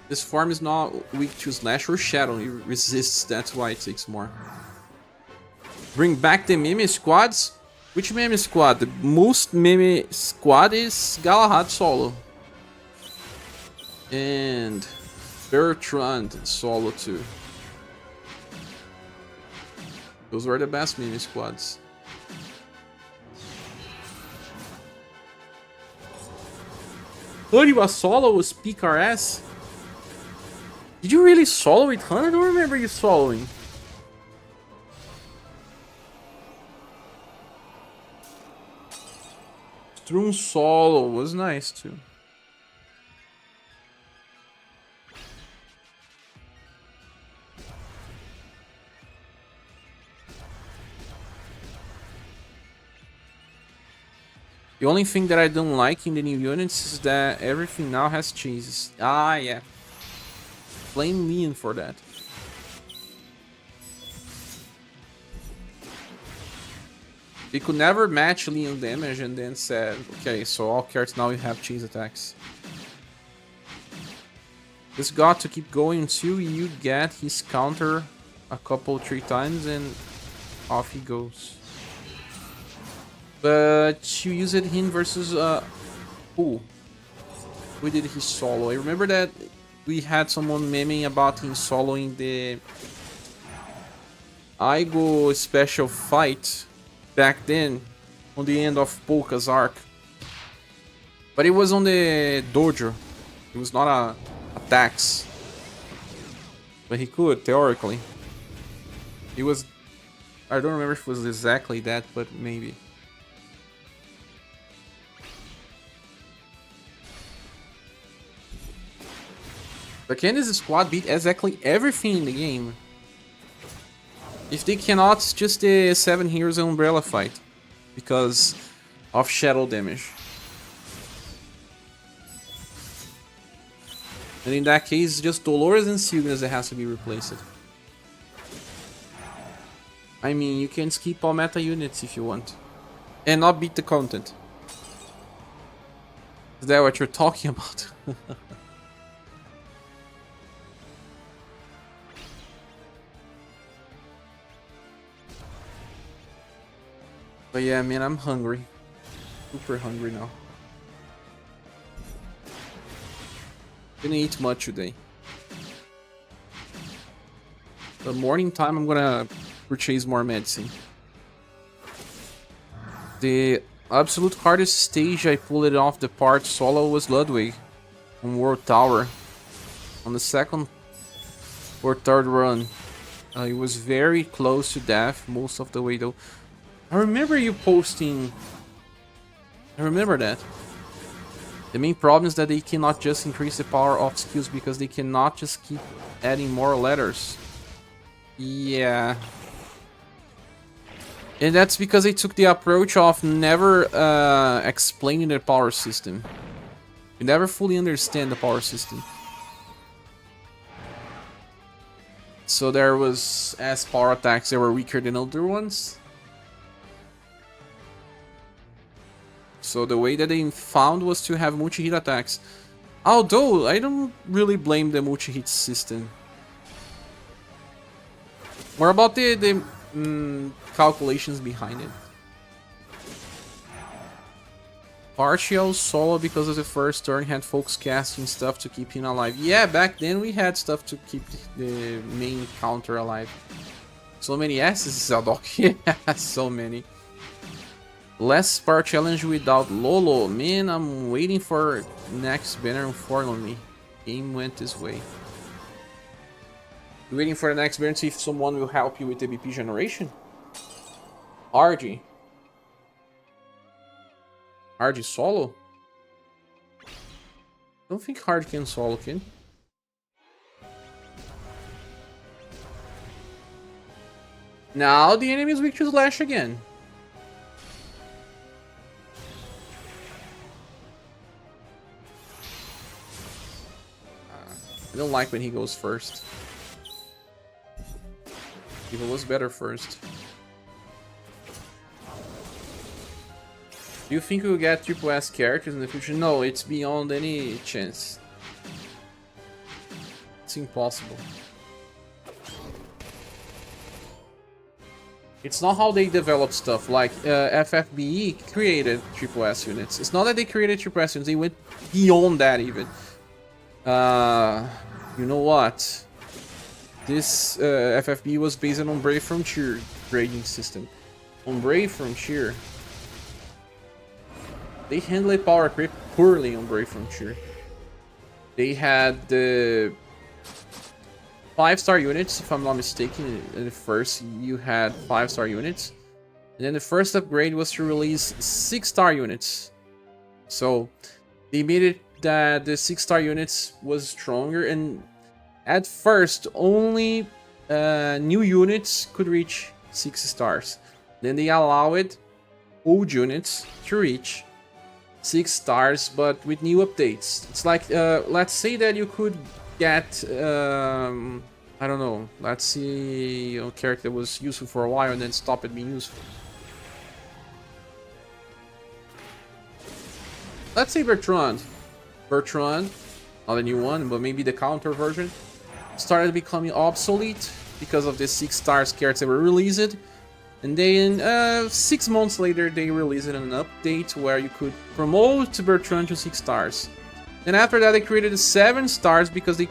This form is not weak to slash or shadow, it resists, that's why it takes more. Bring back the meme squads? Which meme squad? The most meme squad is Galahad solo. And Bertrand solo too. Those were the best meme squads. Hoodie was solo with peak RS? Did you really solo it, Hun? I don't remember you soloing. Strum solo was nice too. The only thing that I don't like in the new units is that everything now has chases. Ah, yeah. Blame Leon for that. They could never match Leon damage and then said, okay, so all cards now you have chase attacks. Just got to keep going until you get his counter a couple, 3 times and off he goes. But you used him versus who? We did his solo. I remember that we had someone memeing about him soloing the Aigo special fight back then on the end of Polka's arc. But it was on the dojo. It was not a tax. But he could, theoretically. It was... I don't remember if it was exactly that, but maybe. But can this squad beat exactly everything in the game? If they cannot, it's just the 7 Heroes Umbrella fight. Because of shadow damage. And in that case, just Dolores and Signas that has to be replaced. I mean, you can skip all meta units if you want. And not beat the content. Is that what you're talking about? But yeah, man, I'm hungry. Super hungry now. Didn't eat much today. The morning time, I'm gonna purchase more medicine. The absolute hardest stage I pulled it off the part solo was Ludwig on World Tower. On the second or third run. It was very close to death most of the way though. I remember you posting... I remember that. The main problem is that they cannot just increase the power of skills because they cannot just keep adding more letters. Yeah. And that's because they took the approach of never explaining the power system. You never fully understand the power system. So there was as power attacks that were weaker than other ones. So the way that they found was to have multi-hit attacks. Although, I don't really blame the multi-hit system. More about the calculations behind it. Partial solo because of the first turn had folks casting stuff to keep him alive. Yeah, back then we had stuff to keep the main counter alive. So many S's, Zadok. Yeah, so many. Last Spar challenge without Lolo. Man, I'm waiting for next banner and follow me. Game went this way. You're waiting for the next banner to see if someone will help you with the BP generation? Hardy. Hardy solo? I don't think Hard can solo, kid. Now the enemy is weak to Slash again. I don't like when he goes first. He was better first. Do you think we'll get triple S characters in the future? No, it's beyond any chance. It's impossible. It's not how they develop stuff. Like FFBE created triple S units. It's not that they created triple S units. They went beyond that even. You know what? This FFB was based on Brave Frontier grading system. On Brave Frontier, they handled power creep poorly on Brave Frontier. They had the 5-star units, if I'm not mistaken. In the first, you had 5-star units. And then the first upgrade was to release 6-star units. So they made it that the 6-star units was stronger, and at first only new units could reach 6 stars. Then they allowed old units to reach 6 stars, but with new updates. It's like let's say that you could get I don't know, let's see a character that was useful for a while and then stop it being useful. Let's say Bertrand, not a new one, but maybe the counter version, started becoming obsolete because of the 6 stars cards that were released. And then 6 months later they released an update where you could promote Bertrand to 6 stars. Then after that they created the 7 stars because they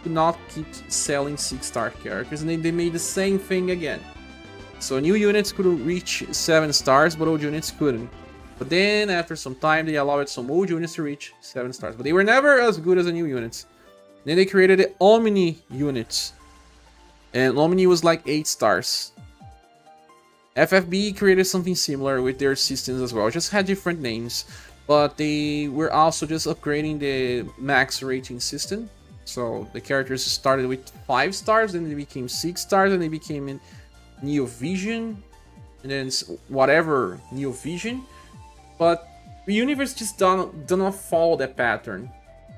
could not keep selling 6-star characters, and then they made the same thing again. So new units could reach 7 stars, but old units couldn't. But then after some time they allowed some old units to reach 7 stars, but they were never as good as the new units. Then they created the Omni units, and Omni was like 8 stars. FFB created something similar with their systems as well, just had different names, but they were also just upgrading the max rating system. So the characters started with 5 stars, then they became 6 stars, and they became in Neo Vision, and then whatever Neo Vision. But the UniverSe just do not follow that pattern.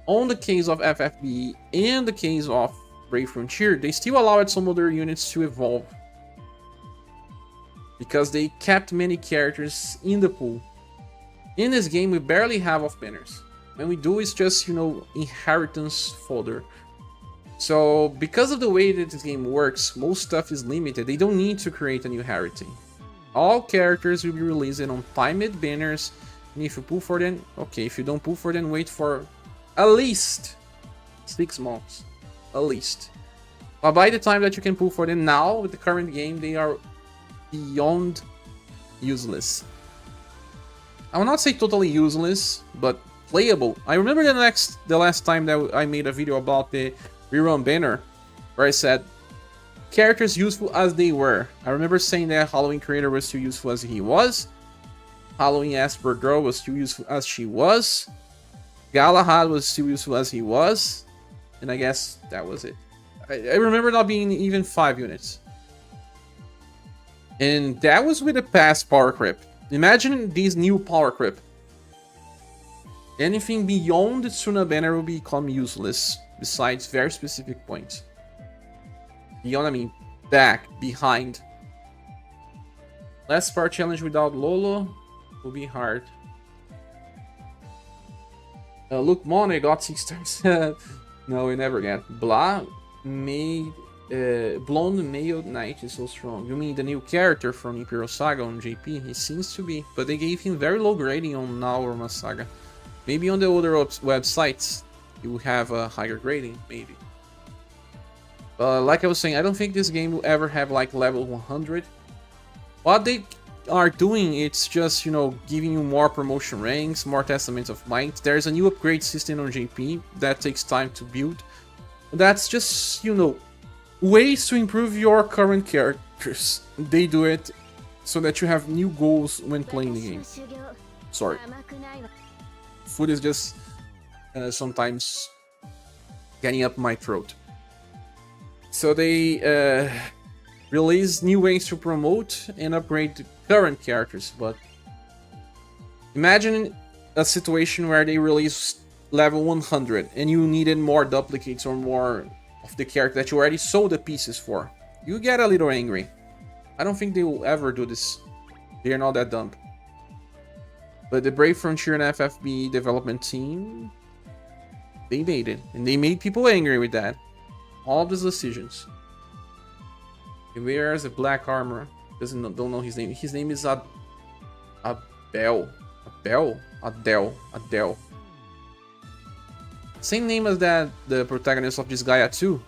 On the case of FFB and the case of Brave Frontier, they still allowed some other units to evolve, because they kept many characters in the pool. In this game, we barely have off-banners. When we do, it's just, you know, inheritance fodder. So, because of the way that this game works, most stuff is limited. They don't need to create a new heritage. All characters will be released on timed banners, and if you pull for them, okay. If you don't pull for them, wait for at least 6 months. At least. But by the time that you can pull for them now, with the current game, they are beyond useless. I will not say totally useless, but playable. I remember the last time that I made a video about the rerun banner, where I said characters useful as they were. I remember saying that Halloween Creator was still useful as he was. Halloween Asper Girl was still useful as she was. Galahad was still useful as he was. And I guess that was it. I remember not being even 5 units. And that was with the past power creep. Imagine these new power creep. Anything beyond the Tsuna banner will become useless, besides very specific points. Beyond, I mean, back, behind. Last part challenge without Lolo will be hard. Look, Monet got 6 stars. No, we never get. Blah made Blonde male knight is so strong. You mean the new character from Imperial Saga on JP? He seems to be, but they gave him very low grading on Naorma Saga. Maybe on the older websites, you will have a higher grading, maybe. Like I was saying, I don't think this game will ever have like level 100. What they are doing, it's just, you know, giving you more promotion ranks, more testaments of might. There's a new upgrade system on JP that takes time to build. That's just, you know, ways to improve your current characters. They do it so that you have new goals when playing the game. Sorry. Food is just sometimes getting up my throat. So they release new ways to promote and upgrade the current characters, but imagine a situation where they release level 100 and you needed more duplicates or more of the character that you already sold the pieces for. You get a little angry. I don't think they will ever do this. They're not that dumb. But the Brave Frontier and FFB development team, they made it. And they made people angry with that. All of these decisions. He wears a black armor. Don't know his name. His name is Adele. Same name as the protagonist of this Gaia 2.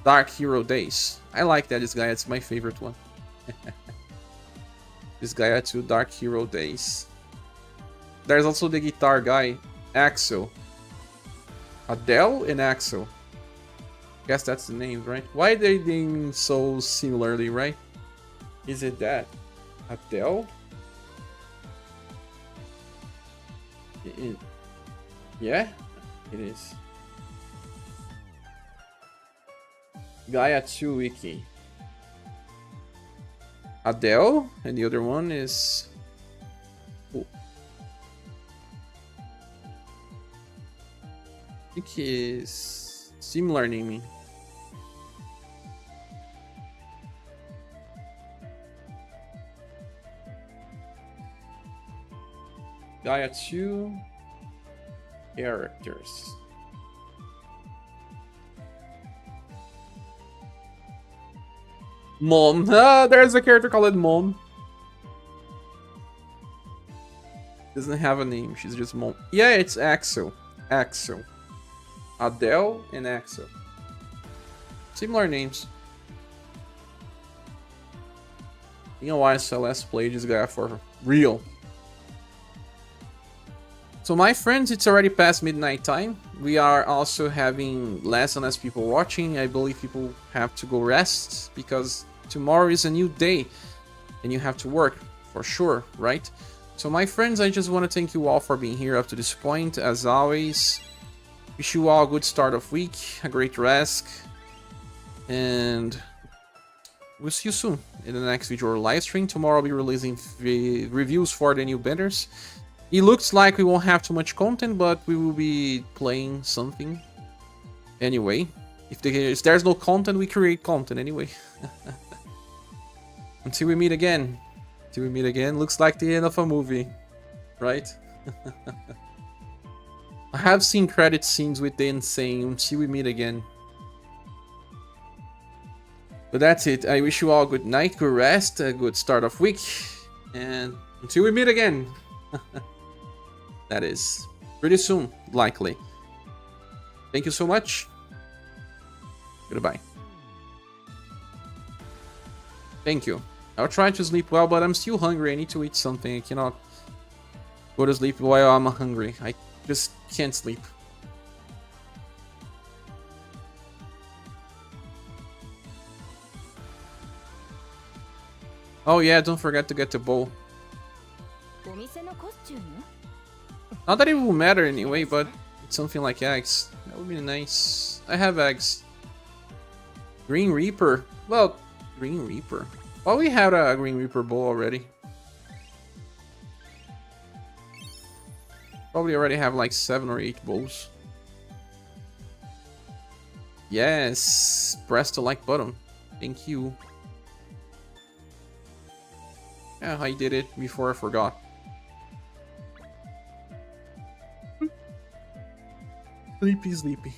Dark Hero Days. I like that, this Gaia. It's my favorite one. This Gaia 2, Dark Hero Days. There's also the guitar guy, Axel. Adele and Axel. Guess that's the name, right? Why are they naming so similarly, right? Is it that? Adele? Yeah, it is. Gaia 2 Wiki. Adele, and the other one is... Oh. I think is similar naming. Gaia 2 characters. Mom. There's a character called Mom. Doesn't have a name. She's just Mom. Yeah, it's Axel. Axel. Adele and Axel. Similar names. You know why Celeste played this guy for real. So my friends, it's already past midnight time. We are also having less and less people watching. I believe people have to go rest because tomorrow is a new day and you have to work for sure, right? So my friends, I just want to thank you all for being here up to this point. As always, wish you all a good start of week, a great rest, and we'll see you soon in the next video or live stream. Tomorrow I'll be releasing reviews for the new banners. It looks like we won't have too much content, but we will be playing something anyway. If there's no content, we create content anyway. Until we meet again. Until we meet again. Looks like the end of a movie, right? I have seen credit scenes with them saying, until we meet again. But that's it. I wish you all good night, good rest, a good start of week, and until we meet again. That is pretty soon, likely. Thank you so much. Goodbye. Thank you. I'll try to sleep well, but I'm still hungry. I need to eat something. I cannot go to sleep while I'm hungry. I just can't sleep. Oh yeah, don't forget to get the bowl. Not that it will matter anyway, but it's something like eggs. That would be nice. I have eggs. Green Reaper. Well, Green Reaper. Well, we had a Green Reaper bowl already. Probably already have like 7 or 8 bowls. Yes. Press the like button. Thank you. Yeah, I did it before I forgot. Sleepy, sleepy.